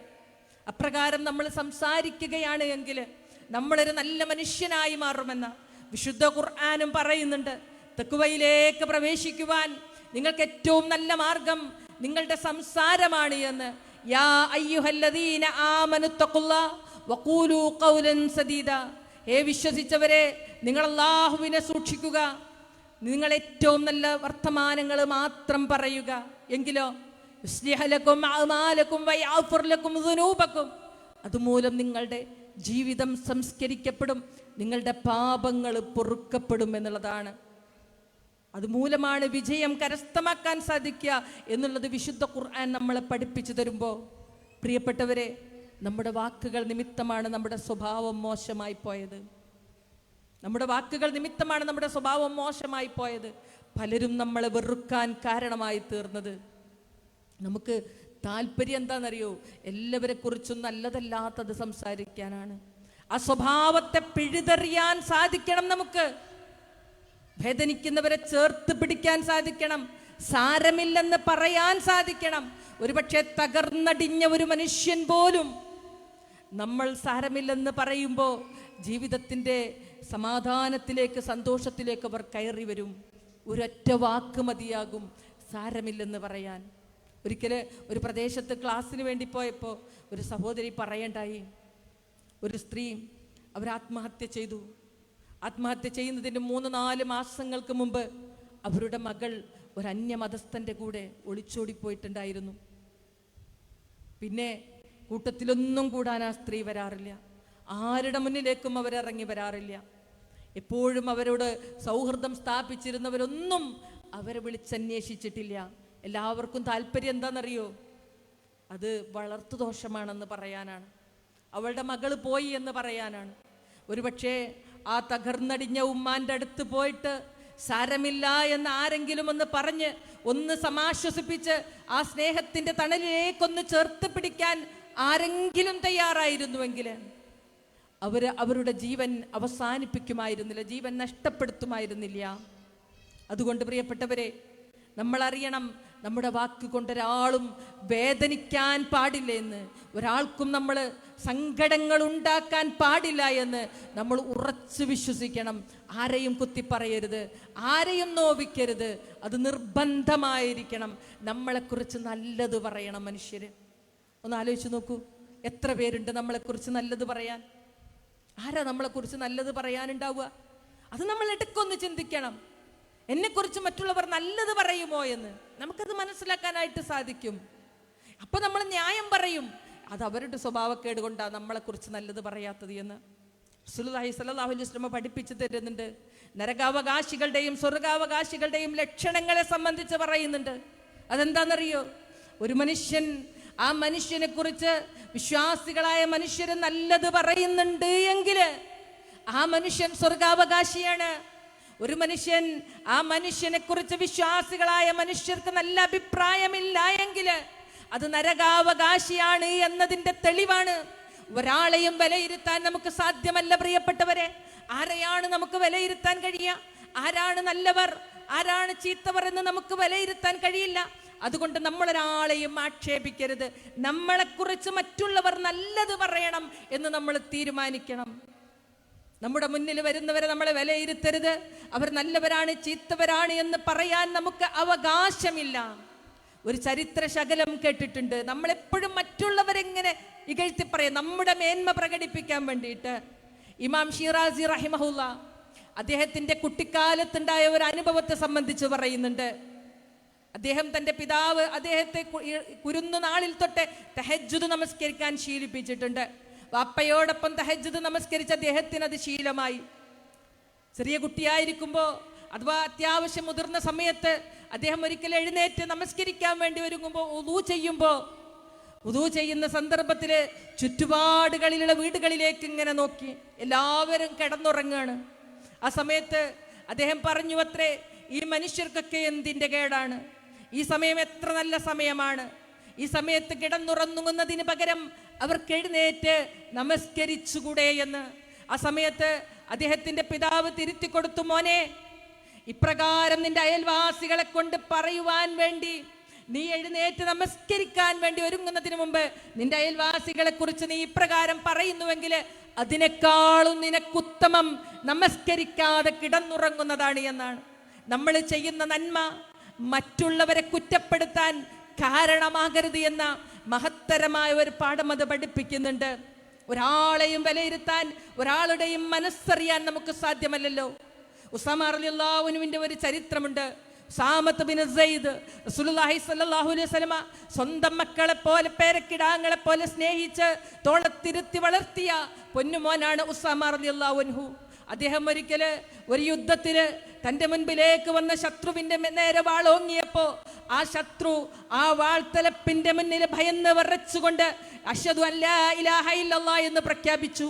അപ്രകാരം നമ്മൾ സംസാരിക്കുകയാണ് എങ്കിൽ നമ്മളൊരു നല്ല മനുഷ്യനായി മാറുമെന്ന് വിശുദ്ധ ഖുർആനും പറയുന്നുണ്ട്. തഖ്വയിലേക്ക് പ്രവേശിക്കുവാൻ നിങ്ങൾക്ക് ഏറ്റവും നല്ല മാർഗം നിങ്ങളുടെ സംസാരമാണ് എന്ന്. യാ അയ്യുഹല്ലദീന ആമനു തഖുല്ലാഹ വഖൂലു ഖൗലൻ സദീദ, ഹേ വിശ്വസിച്ചവരെ, നിങ്ങൾ അല്ലാഹുവിനെ സൂക്ഷിക്കുക, നിങ്ങൾ ഏറ്റവും നല്ല വർത്തമാനങ്ങൾ മാത്രം പറയുക. എങ്കിലോ യുസ്ലിഹ ലക്കും അഅമാലക്കും വയഗ്ഫിർ ലക്കും ദുനൂബക്കും, അതുമൂലം നിങ്ങളുടെ ജീവിതം സംസ്കരിക്കപ്പെടും, നിങ്ങളുടെ പാപങ്ങൾ പൊറുക്കപ്പെടും എന്നുള്ളതാണ്. അതുമൂലമാണ് വിജയം കരസ്ഥമാക്കാൻ സാധിക്കുക എന്നുള്ളത് വിശുദ്ധ ഖുർആൻ നമ്മളെ പഠിപ്പിച്ചു തരുമ്പോൾ, പ്രിയപ്പെട്ടവരെ, നമ്മുടെ വാക്കുകൾ നിമിത്തമാണ് നമ്മുടെ സ്വഭാവം മോശമായി പോയത്. നമ്മുടെ വാക്കുകൾ നിമിത്തമാണ് നമ്മുടെ സ്വഭാവം മോശമായി പോയത്. പലരും നമ്മളെ വെറുക്കാൻ കാരണമായി തീർന്നത്. നമുക്ക് താല്പര്യം എന്താണെന്നറിയോ? എല്ലാവരെ കുറിച്ചും നല്ലതല്ലാത്തത് സംസാരിക്കാനാണ്. ആ സ്വഭാവത്തെ പിഴുതെറിയാൻ സാധിക്കണം. നമുക്ക് വേദനിക്കുന്നവരെ ചേർത്ത് പിടിക്കാൻ സാധിക്കണം, സാരമില്ലെന്ന് പറയാൻ സാധിക്കണം. ഒരുപക്ഷെ തകർന്നടിഞ്ഞ ഒരു മനുഷ്യൻ പോലും നമ്മൾ സാരമില്ലെന്ന് പറയുമ്പോൾ ജീവിതത്തിൻ്റെ സമാധാനത്തിലേക്ക്, സന്തോഷത്തിലേക്ക് അവർ കയറി വരും. ഒരൊറ്റ വാക്ക് മതിയാകും സാരമില്ലെന്ന് പറയാൻ. ഒരിക്കൽ ഒരു പ്രദേശത്ത് ക്ലാസ്സിന് വേണ്ടി പോയപ്പോൾ ഒരു സഹോദരി പറയണ്ടായി, ഒരു സ്ത്രീ അവർ ആത്മഹത്യ ചെയ്തു. ആത്മഹത്യ ചെയ്യുന്നതിന് 3-4 മാസങ്ങൾക്ക് മുമ്പ് അവരുടെ മകൾ ഒരു അന്യമതസ്ഥൻ്റെ കൂടെ ഒളിച്ചോടിപ്പോയിട്ടുണ്ടായിരുന്നു. പിന്നെ കൂട്ടത്തിലൊന്നും കൂടാൻ ആ സ്ത്രീ വരാറില്ല, ആരുടെ മുന്നിലേക്കും അവരിറങ്ങി വരാറില്ല. എപ്പോഴും അവരോട് സൗഹൃദം സ്ഥാപിച്ചിരുന്നവരൊന്നും അവരെ വിളിച്ചന്വേഷിച്ചിട്ടില്ല. എല്ലാവർക്കും താല്പര്യം എന്താണെന്നറിയോ? അത് വളർത്തുദോഷമാണെന്ന് പറയാനാണ്, അവളുടെ മകൾ പോയി എന്ന് പറയാനാണ്. ഒരുപക്ഷെ ആ തകർന്നടിഞ്ഞ ഉമ്മാൻ്റെ അടുത്ത് പോയിട്ട് സാരമില്ല എന്ന് ആരെങ്കിലും ഒന്ന് പറഞ്ഞ് ഒന്ന് സമാശ്വസിപ്പിച്ച് ആ സ്നേഹത്തിൻ്റെ തണലിലേക്കൊന്ന് ചേർത്ത് പിടിക്കാൻ ആരെങ്കിലും തയ്യാറായിരുന്നുവെങ്കിൽ അവരുടെ ജീവൻ അവസാനിപ്പിക്കുമായിരുന്നില്ല, ജീവൻ നഷ്ടപ്പെടുത്തുമായിരുന്നില്ല. അതുകൊണ്ട് പ്രിയപ്പെട്ടവരെ, നമ്മളറിയണം, നമ്മുടെ വാക്ക് കൊണ്ടൊരാളും വേദനിക്കാൻ പാടില്ല എന്ന്, ഒരാൾക്കും നമ്മൾ സങ്കടങ്ങൾ ഉണ്ടാക്കാൻ പാടില്ല എന്ന് നമ്മൾ ഉറച്ചു വിശ്വസിക്കണം. ആരെയും കുത്തിപ്പറയരുത്, ആരെയും നോവിക്കരുത്. അത് നിർബന്ധമായിരിക്കണം. നമ്മളെക്കുറിച്ച് നല്ലത് പറയണം മനുഷ്യര്. ഒന്ന് ആലോചിച്ച് നോക്കൂ, എത്ര പേരുണ്ട് നമ്മളെക്കുറിച്ച് നല്ലത് പറയാൻ? ആരാ നമ്മളെക്കുറിച്ച് നല്ലത് പറയാനുണ്ടാവുക? അത് നമ്മൾ ഇടയ്ക്കൊന്ന് ചിന്തിക്കണം. എന്നെക്കുറിച്ച് മറ്റുള്ളവർ നല്ലത് പറയുമോ എന്ന് നമുക്കത് മനസ്സിലാക്കാനായിട്ട് സാധിക്കും. അപ്പൊ നമ്മൾ ന്യായം പറയും, അത് അവരുടെ സ്വഭാവക്കേട് കൊണ്ടാണ് നമ്മളെക്കുറിച്ച് നല്ലത് പറയാത്തത് എന്ന്. റസൂലുള്ളാഹി സ്വല്ലല്ലാഹു അലൈഹി വസല്ലം പഠിപ്പിച്ചു തരുന്നുണ്ട്. നരകാവകാശികളുടെയും സ്വർഗാവകാശികളുടെയും ലക്ഷണങ്ങളെ സംബന്ധിച്ച് പറയുന്നുണ്ട്. അതെന്താണെന്നറിയോ? ഒരു മനുഷ്യൻ, ആ മനുഷ്യനെ കുറിച്ച് വിശ്വാസികളായ മനുഷ്യര് നല്ലത് പറയുന്നുണ്ട് എങ്കിൽ ആ മനുഷ്യൻ സ്വർഗാവകാശിയാണ്. ഒരു മനുഷ്യൻ, ആ മനുഷ്യനെ കുറിച്ച് വിശ്വാസികളായ മനുഷ്യർക്ക് നല്ല അഭിപ്രായമില്ല എങ്കിൽ അത് നരകാവകാശിയാണ് എന്നതിന്റെ തെളിവാണ്. ഒരാളെയും വിലയിരുത്താൻ നമുക്ക് സാധ്യമല്ല പ്രിയപ്പെട്ടവരെ. ആരെയാണ് നമുക്ക് വിലയിരുത്താൻ കഴിയുക? ആരാണ് നല്ലവർ, ആരാണ് ചീത്തവർ എന്ന് നമുക്ക് വിലയിരുത്താൻ കഴിയില്ല. അതുകൊണ്ട് നമ്മളൊരാളെയും ആക്ഷേപിക്കരുത്. നമ്മളെക്കുറിച്ച് മറ്റുള്ളവർ നല്ലത് പറയണം എന്ന് നമ്മൾ തീരുമാനിക്കണം. നമ്മുടെ മുന്നിൽ വരുന്നവരെ നമ്മളെ വിലയിരുത്തരുത്. അവർ നല്ലവരാണ് ചീത്തവരാണ് എന്ന് പറയാൻ നമുക്ക് അവകാശമില്ല. ഒരു ചരിത്ര ശകലം കേട്ടിട്ടുണ്ട്. നമ്മളെപ്പോഴും മറ്റുള്ളവരെങ്ങനെ ഇകഴ്ത്തി പറയാം, നമ്മുടെ മേന്മ പ്രകടിപ്പിക്കാൻ വേണ്ടിയിട്ട്. ഇമാം ഷിറാസി റഹിമഹുല്ല അദ്ദേഹത്തിന്റെ കുട്ടിക്കാലത്തുണ്ടായ ഒരു അനുഭവത്തെ സംബന്ധിച്ച് പറയുന്നുണ്ട്. അദ്ദേഹം തൻ്റെ പിതാവ് അദ്ദേഹത്തെ കുരുന്നു നാളിൽ തൊട്ട് തഹജ്ജുദ് നമസ്കരിക്കാൻ ശീലിപ്പിച്ചിട്ടുണ്ട്. വാപ്പയോടൊപ്പം തഹജ്ജുദ് നമസ്കരിച്ച അദ്ദേഹത്തിന് അത് ശീലമായി. ചെറിയ കുട്ടിയായിരിക്കുമ്പോൾ അഥവാ അത്യാവശ്യം മുതിർന്ന സമയത്ത് അദ്ദേഹം ഒരിക്കൽ എഴുന്നേറ്റ് നമസ്കരിക്കാൻ വേണ്ടി ഒരുങ്ങുമ്പോൾ ഉദൂ ചെയ്യുന്ന സന്ദർഭത്തിൽ ചുറ്റുപാടുകളിലുള്ള വീടുകളിലേക്ക് ഇങ്ങനെ നോക്കി. എല്ലാവരും കിടന്നുറങ്ങാണ്. ആ സമയത്ത് അദ്ദേഹം പറഞ്ഞു അത്രേ, ഈ മനുഷ്യർക്കൊക്കെ എന്തിൻ്റെ കേടാണ്, ഈ സമയം എത്ര നല്ല സമയമാണ്, ഈ സമയത്ത് കിടന്നുറങ്ങുന്നതിന് പകരം അവർക്ക് എഴുന്നേറ്റ് നമസ്കരിച്ചുകൂടെ എന്ന്. ആ സമയത്ത് അദ്ദേഹത്തിന്റെ പിതാവ് തിരുത്തി കൊടുത്തു, മോനെ, ഇപ്രകാരം നിന്റെ അയൽവാസികളെ കൊണ്ട് പറയുവാൻ വേണ്ടി നീ എഴുന്നേറ്റ് നമസ്കരിക്കാൻ വേണ്ടി ഒരുങ്ങുന്നതിന് മുമ്പ് നിന്റെ അയൽവാസികളെ കുറിച്ച് നീ ഇപ്രകാരം പറയുന്നുവെങ്കിൽ അതിനേക്കാളും നിനക്കുത്തമം നമസ്കരിക്കാതെ കിടന്നുറങ്ങുന്നതാണ് എന്നാണ്. നമ്മൾ ചെയ്യുന്ന നന്മ മറ്റുള്ളവരെ കുറ്റപ്പെടുത്താൻ കാരണമാകരുത് എന്ന മഹത്തരമായ ഒരു പാഠം അത് പഠിപ്പിക്കുന്നുണ്ട്. ഒരാളെയും വിലയിരുത്താൻ, ഒരാളുടെയും മനസ്സറിയാൻ നമുക്ക് സാധ്യമല്ലല്ലോ. ഉസാമ റളിയല്ലാഹു അൻഹുവിന്റെ ഒരു ചരിത്രമുണ്ട്. ഉസാമത്ത് ബിൻ സയ്യിദ് റസൂലുള്ളാഹി സ്വല്ലല്ലാഹു അലൈഹി വസല്ലമ സ്വന്തം മക്കളെ പോലെ പേരക്കിടാങ്ങളെ പോലെ സ്നേഹിച്ച് തോളത്തിരുത്തി വളർത്തിയ പൊന്നുമോനാണ് ഉസാമ റളിയല്ലാഹു അൻഹു. അദ്ദേഹം ഒരിക്കല് ഒരു യുദ്ധത്തില് തന്റെ മുൻപിലേക്ക് വന്ന ശത്രുവിന്റെ നേരെ വാളോങ്ങിയപ്പോ ആ ശത്രു ആ വാൾത്തലപ്പിന്റെ മുന്നിൽ ഭയന്ന് വിറച്ചുകൊണ്ട് അശ്ഹദു അല്ലാ ഇലാഹ ഇല്ലല്ലാഹ് എന്ന് പ്രഖ്യാപിച്ചു.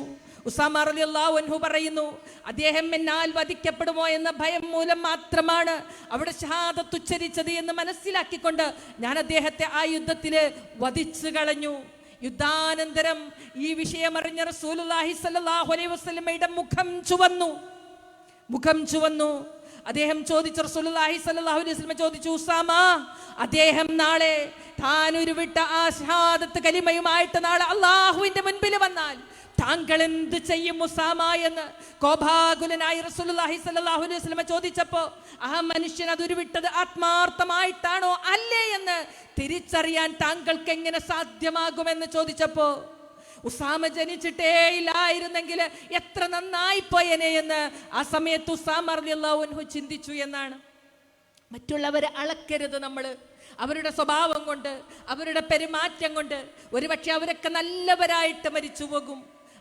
ഉസാമ റളിയല്ലാഹു അൻഹു പറയുന്നു, അദ്ദേഹം എന്നാൽ വധിക്കപ്പെടുമോ എന്ന ഭയം മൂലം മാത്രമാണ് അവിടെ ഷഹാദത്ത് ഉച്ചരിച്ചത് എന്ന് മനസ്സിലാക്കിക്കൊണ്ട് ഞാൻ അദ്ദേഹത്തെ ആ യുദ്ധത്തിൽ വധിച്ചു കളഞ്ഞു. യുദ്ധാനന്തരം ഈ വിഷയമറിഞ്ഞ റസൂലുള്ളാഹി സ്വല്ലല്ലാഹു അലൈഹി വസല്ലമയുടെ മുഖം ചുവന്നു. അദ്ദേഹം ചോദിച്ചു, റസൂലുള്ളാഹി സ്വല്ലല്ലാഹു അലൈഹി വസല്ലം ചോദിച്ചു, ഉസാമ, അദ്ദേഹം നാളെ താൻ ഉരുവിട്ട ആ ഷഹാദത്ത് കലിമയുമായിട്ട് നാളെ അള്ളാഹുവിന്റെ മുൻപിൽ വന്നാൽ താങ്കൾ എന്ത് ചെയ്യും ഉസാമ എന്ന് കോപാകുലനായി റസൂലുള്ളാഹി സ്വല്ലല്ലാഹു അലൈഹി വസല്ലം ചോദിച്ചപ്പോ ആ മനുഷ്യൻ അതൊരു വിട്ടത് ആത്മാർത്ഥമായിട്ടാണോ അല്ലേ എന്ന് തിരിച്ചറിയാൻ താങ്കൾക്ക് എങ്ങനെ സാധ്യമാകുമെന്ന് ചോദിച്ചപ്പോ ഉസാമ ജനിച്ചിട്ടേ ഇല്ലായിരുന്നെങ്കിൽ എത്ര നന്നായി പോയനെ എന്ന് ആ സമയത്ത് ഉസാമ റളിയല്ലാഹു അൻഹു ചിന്തിച്ചു എന്നാണ്. മറ്റുള്ളവരെ അളക്കരുത് നമ്മൾ അവരുടെ സ്വഭാവം കൊണ്ട്, അവരുടെ പെരുമാറ്റം കൊണ്ട്. ഒരുപക്ഷെ അവരൊക്കെ നല്ലവരായിട്ട് മരിച്ചു പോകും.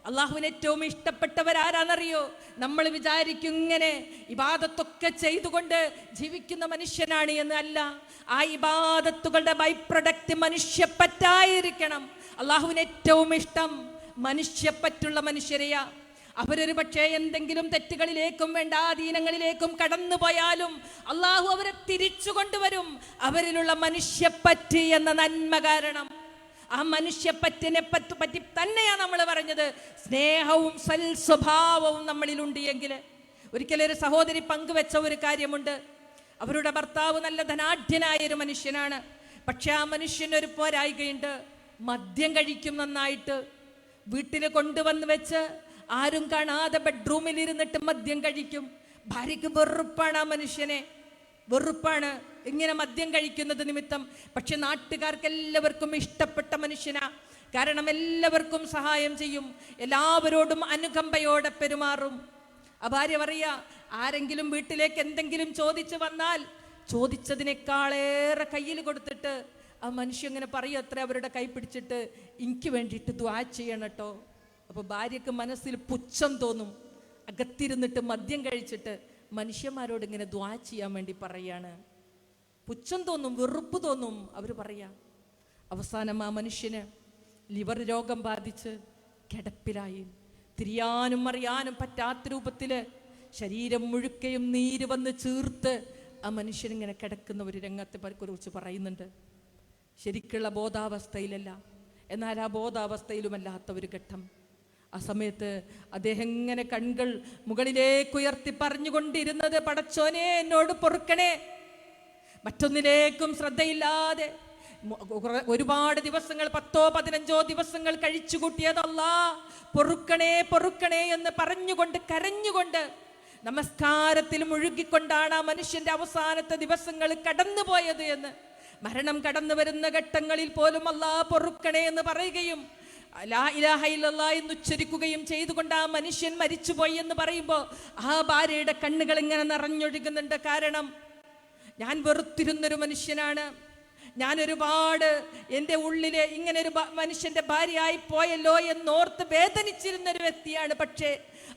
അള്ളാഹുവിന് ഏറ്റവും ഇഷ്ടപ്പെട്ടവരാരാന്നറിയോ? നമ്മൾ വിചാരിക്കും ഇങ്ങനെ ഇബാദത്തൊക്കെ ചെയ്തുകൊണ്ട് ജീവിക്കുന്ന മനുഷ്യനാണ് എന്ന്. അല്ല, ആ ഇബാദത്തുകളുടെ ബൈ പ്രൊഡക്റ്റ് മനുഷ്യപ്പറ്റായിരിക്കണം. അള്ളാഹുവിന് ഏറ്റവും ഇഷ്ടം മനുഷ്യപ്പറ്റുള്ള മനുഷ്യരെയാ. അവരൊരു പക്ഷേ എന്തെങ്കിലും തെറ്റുകളിലേക്കും വേണ്ടാധീനങ്ങളിലേക്കും കടന്നു പോയാലും അള്ളാഹു അവരെ തിരിച്ചു കൊണ്ടുവരും. അവരിലുള്ള മനുഷ്യപ്പറ്റ് എന്ന നന്മ കാരണം. ആ മനുഷ്യപ്പറ്റിനെ പറ്റി തന്നെയാണ് നമ്മൾ പറഞ്ഞത്. സ്നേഹവും സൽസ്വഭാവവും നമ്മളിലുണ്ട് എങ്കിൽ. ഒരിക്കലൊരു സഹോദരി പങ്കുവെച്ച ഒരു കാര്യമുണ്ട്. അവരുടെ ഭർത്താവ് നല്ല ധനാഢ്യനായ ഒരു മനുഷ്യനാണ്. പക്ഷെ ആ മനുഷ്യനൊരു പോരായികയുണ്ട്. മദ്യം കഴിക്കും നന്നായിട്ട്. വീട്ടിൽ കൊണ്ടുവന്ന് വെച്ച് ആരും കാണാതെ ബെഡ്റൂമിൽ ഇരുന്നിട്ട് മദ്യം കഴിക്കും. ഭാര്യയ്ക്ക് വെറുപ്പാണ് ആ മനുഷ്യനെ, വെറുപ്പാണ് ഇങ്ങനെ മദ്യം കഴിക്കുന്നത് നിമിത്തം. പക്ഷെ നാട്ടുകാർക്ക് എല്ലാവർക്കും ഇഷ്ടപ്പെട്ട മനുഷ്യനാ. കാരണം എല്ലാവർക്കും സഹായം ചെയ്യും, എല്ലാവരോടും അനുകമ്പയോടെ പെരുമാറും. ആ ഭാര്യ പറയാ, ആരെങ്കിലും വീട്ടിലേക്ക് എന്തെങ്കിലും ചോദിച്ചു വന്നാൽ ചോദിച്ചതിനേക്കാളേറെ കയ്യിൽ കൊടുത്തിട്ട് ആ മനുഷ്യൻ ഇങ്ങനെ പറയും അത്ര അവരുടെ കൈ പിടിച്ചിട്ട്, എനിക്ക് വേണ്ടിയിട്ട് ദുആ ചെയ്യണം കേട്ടോ. അപ്പോൾ ഭാര്യക്ക് മനസ്സിൽ പുച്ഛം തോന്നും. അകത്തിരുന്നിട്ട് മദ്യം കഴിച്ചിട്ട് മനുഷ്യന്മാരോട് ഇങ്ങനെ ദുആ ചെയ്യാൻ വേണ്ടി പറയാണ്. പുച്ഛം തോന്നും, വെറുപ്പ് തോന്നും. അവർ പറയാ. അവസാനം ആ മനുഷ്യന് ലിവർ രോഗം ബാധിച്ച് കിടപ്പിലായി. തിരിയാനും അറിയാനും പറ്റാത്ത രൂപത്തില് ശരീരം മുഴുക്കയും നീര് വന്ന് ചീർത്ത് ആ മനുഷ്യനിങ്ങനെ കിടക്കുന്ന ഒരു രംഗത്തെ കുറിച്ച് പറയുന്നുണ്ട്. ശരിക്കുള്ള ബോധാവസ്ഥയിലല്ല, എന്നാൽ ആ ബോധാവസ്ഥയിലുമല്ലാത്ത ഒരു ഘട്ടം. ആ സമയത്ത് അദ്ദേഹം ഇങ്ങനെ കൺകൾ മുകളിലേക്ക് ഉയർത്തി പറഞ്ഞുകൊണ്ടിരുന്നത്, പടച്ചോനെ എന്നോട് പൊറുക്കണേ. മറ്റൊന്നിലേക്കും ശ്രദ്ധയില്ലാതെ ഒരുപാട് ദിവസങ്ങൾ, 10-15 ദിവസങ്ങൾ കഴിച്ചു കൂട്ടിയതല്ലാ, പൊറുക്കണേ പൊറുക്കണേ എന്ന് പറഞ്ഞുകൊണ്ട് കരഞ്ഞുകൊണ്ട് നമസ്കാരത്തിൽ മുഴുകിക്കൊണ്ടാണ് ആ മനുഷ്യന്റെ അവസാനത്തെ ദിവസങ്ങൾ കടന്നുപോയത് എന്ന്. മരണം കടന്നു വരുന്ന ഘട്ടങ്ങളിൽ പോലും അല്ലാ പൊറുക്കണേ എന്ന് പറയുകയും ലാ ഇലാഹ ഇല്ലല്ലാഹ് എന്ന് ഉച്ചരിക്കുകയും ചെയ്തുകൊണ്ട് ആ മനുഷ്യൻ മരിച്ചുപോയി എന്ന് പറയുമ്പോൾ ആ ഭാര്യയുടെ കണ്ണുകൾ ഇങ്ങനെ നിറഞ്ഞൊഴുകുന്നുണ്ട്. കാരണം ഞാൻ വെറുത്തിരുന്നൊരു മനുഷ്യനാണ്, ഞാൻ ഒരുപാട് എൻ്റെ ഉള്ളിലെ ഇങ്ങനെ ഒരു മനുഷ്യന്റെ ഭാര്യയായി പോയല്ലോ എന്നോർത്ത് വേദനിച്ചിരുന്നൊരു വ്യക്തിയാണ്. പക്ഷേ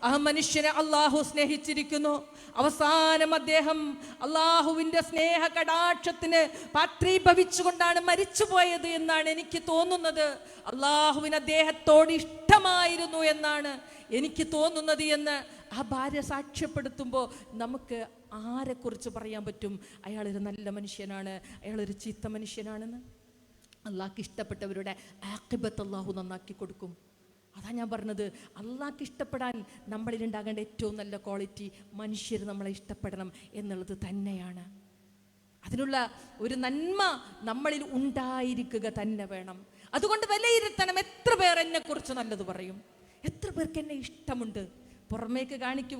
ആ മനുഷ്യനെ അള്ളാഹു സ്നേഹിച്ചിരിക്കുന്നു. അവസാനം അദ്ദേഹം അള്ളാഹുവിൻ്റെ സ്നേഹ കടാക്ഷത്തിന് പാത്രീഭവിച്ചുകൊണ്ടാണ് മരിച്ചുപോയത് എന്നാണ് എനിക്ക് തോന്നുന്നത്. അള്ളാഹുവിന് അദ്ദേഹത്തോട് ഇഷ്ടമായിരുന്നു എന്നാണ് എനിക്ക് തോന്നുന്നത് എന്ന് ആ ഭാര്യ സാക്ഷ്യപ്പെടുത്തുമ്പോൾ നമുക്ക് ആരെക്കുറിച്ച് പറയാൻ പറ്റും? അയാളൊരു നല്ല മനുഷ്യനാണ്, അയാളൊരു ചീത്ത മനുഷ്യനാണെന്ന്. അള്ളാഹ്ക്ക് ഇഷ്ടപ്പെട്ടവരുടെ ആഖിബത്ത് അള്ളാഹു നന്നാക്കി കൊടുക്കും. അതാ ഞാൻ പറഞ്ഞത്, അള്ളാഹ്ക്ക് ഇഷ്ടപ്പെടാൻ നമ്മളിൽ ഉണ്ടാകേണ്ട ഏറ്റവും നല്ല ക്വാളിറ്റി മനുഷ്യർ നമ്മളെ ഇഷ്ടപ്പെടണം എന്നുള്ളത് തന്നെയാണ്. അതിനുള്ള ഒരു നന്മ നമ്മളിൽ ഉണ്ടായിരിക്കുക തന്നെ വേണം. അതുകൊണ്ട് വിലയിരുത്തണം, എത്ര പേർ എന്നെ കുറിച്ച് നല്ലത് പറയും, എത്ര പേർക്ക് എന്നെ ഇഷ്ടമുണ്ട്. പുറമേക്ക്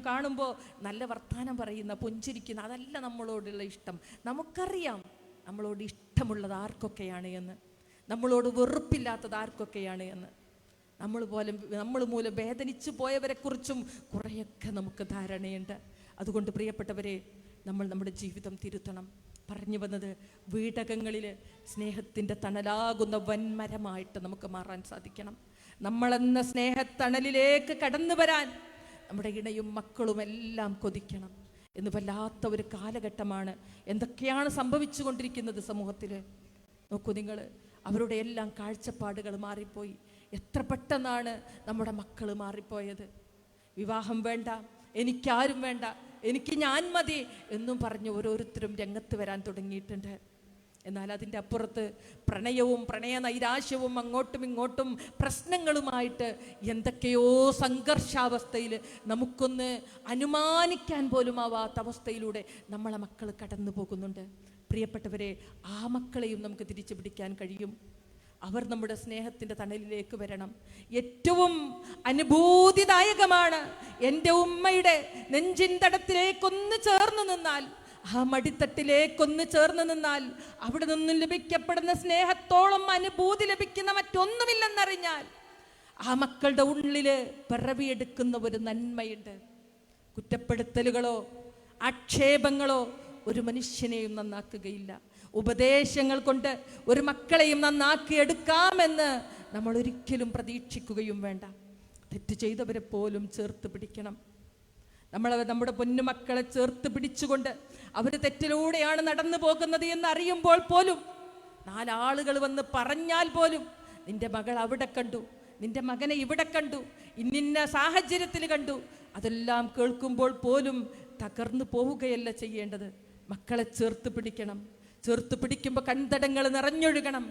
കാണുമ്പോൾ നല്ല വർത്താനം പറയുന്ന, പുഞ്ചിരിക്കുന്ന, അതല്ല നമ്മളോടുള്ള ഇഷ്ടം. നമുക്കറിയാം നമ്മളോട് ഇഷ്ടമുള്ളത് ആർക്കൊക്കെയാണ് എന്ന്, നമ്മളോട് വെറുപ്പില്ലാത്തത് ആർക്കൊക്കെയാണ് എന്ന്. നമ്മൾ മൂലം വേദനിച്ചു പോയവരെക്കുറിച്ചും കുറേയൊക്കെ നമുക്ക് ധാരണയുണ്ട്. അതുകൊണ്ട് പ്രിയപ്പെട്ടവരെ, നമ്മൾ നമ്മുടെ ജീവിതം തിരുത്തണം. പറഞ്ഞു വന്നത്, വീടകങ്ങളിൽ സ്നേഹത്തിൻ്റെ തണലാകുന്ന വൻമരമായിട്ട് നമുക്ക് മാറാൻ സാധിക്കണം. നമ്മളെന്ന സ്നേഹത്തണലിലേക്ക് കടന്നു വരാൻ നമ്മുടെ ഇണയും മക്കളും എല്ലാം കൊതിക്കണം. എന്ന് വല്ലാത്ത ഒരു കാലഘട്ടമാണ്. എന്തൊക്കെയാണ് സംഭവിച്ചു കൊണ്ടിരിക്കുന്നത് സമൂഹത്തിൽ. നോക്കൂ നിങ്ങൾ, അവരുടെ എല്ലാം കാഴ്ചപ്പാടുകൾ മാറിപ്പോയി. എത്ര പെട്ടെന്നാണ് നമ്മുടെ മക്കൾ മാറിപ്പോയത്. വിവാഹം വേണ്ട, എനിക്കാരും വേണ്ട, എനിക്ക് ഞാൻ മതി എന്നും പറഞ്ഞ് ഓരോരുത്തരും രംഗത്ത് വരാൻ തുടങ്ങിയിട്ടുണ്ട്. എന്നാൽ അതിൻ്റെ അപ്പുറത്ത് പ്രണയവും പ്രണയ നൈരാശ്യവും അങ്ങോട്ടും ഇങ്ങോട്ടും പ്രശ്നങ്ങളുമായിട്ട് എന്തൊക്കെയോ സംഘർഷാവസ്ഥയിൽ നമുക്കൊന്ന് അനുമാനിക്കാൻ പോലും ആവാത്ത അവസ്ഥയിലൂടെ നമ്മളെ മക്കൾ കടന്നു പോകുന്നുണ്ട്. പ്രിയപ്പെട്ടവരെ, ആ മക്കളെയും നമുക്ക് തിരിച്ചു പിടിക്കാൻ കഴിയും. അവർ നമ്മുടെ സ്നേഹത്തിൻ്റെ തണലിലേക്ക് വരണം. ഏറ്റവും അനുഭൂതിദായകമാണ് എൻ്റെ ഉമ്മയുടെ നെഞ്ചിൻ തടത്തിലേക്കൊന്ന് ചേർന്ന് നിന്നാൽ, ആ മടിത്തട്ടിലേക്കൊന്ന് ചേർന്ന് നിന്നാൽ അവിടെ നിന്നും ലഭിക്കപ്പെടുന്ന സ്നേഹത്തോളം അനുഭൂതി ലഭിക്കുന്ന മറ്റൊന്നുമില്ലെന്നറിഞ്ഞാൽ ആ മക്കളുടെ ഉള്ളില് പിറവിയെടുക്കുന്ന ഒരു നന്മയുണ്ട്. കുറ്റപ്പെടുത്തലുകളോ ആക്ഷേപങ്ങളോ ഒരു മനുഷ്യനെയും നന്നാക്കുകയില്ല. ഉപദേശങ്ങൾ കൊണ്ട് ഒരു മക്കളെയും നന്നാക്കിയെടുക്കാമെന്ന് നമ്മൾ ഒരിക്കലും പ്രതീക്ഷിക്കുകയും വേണ്ട. തെറ്റ് ചെയ്തവരെ പോലും ചേർത്ത് പിടിക്കണം. നമ്മുടെ പൊന്നുമക്കളെ ചേർത്ത് പിടിച്ചുകൊണ്ട് അവർ തെറ്റിലൂടെയാണ് നടന്നു പോകുന്നത് എന്ന് അറിയുമ്പോൾ പോലും, 4 ആളുകൾ വന്ന് പറഞ്ഞാൽ പോലും, നിന്റെ മകൾ അവിടെ കണ്ടു, നിന്റെ മകനെ ഇവിടെ കണ്ടു, ഇന്നിന്ന സാഹചര്യത്തിൽ കണ്ടു, അതെല്ലാം കേൾക്കുമ്പോൾ പോലും തകർന്നു പോവുകയല്ല ചെയ്യേണ്ടത്. മക്കളെ ചേർത്ത് പിടിക്കണം. ചേർത്ത് പിടിക്കുമ്പോൾ കൺതടങ്ങൾ നിറഞ്ഞൊഴുകണം.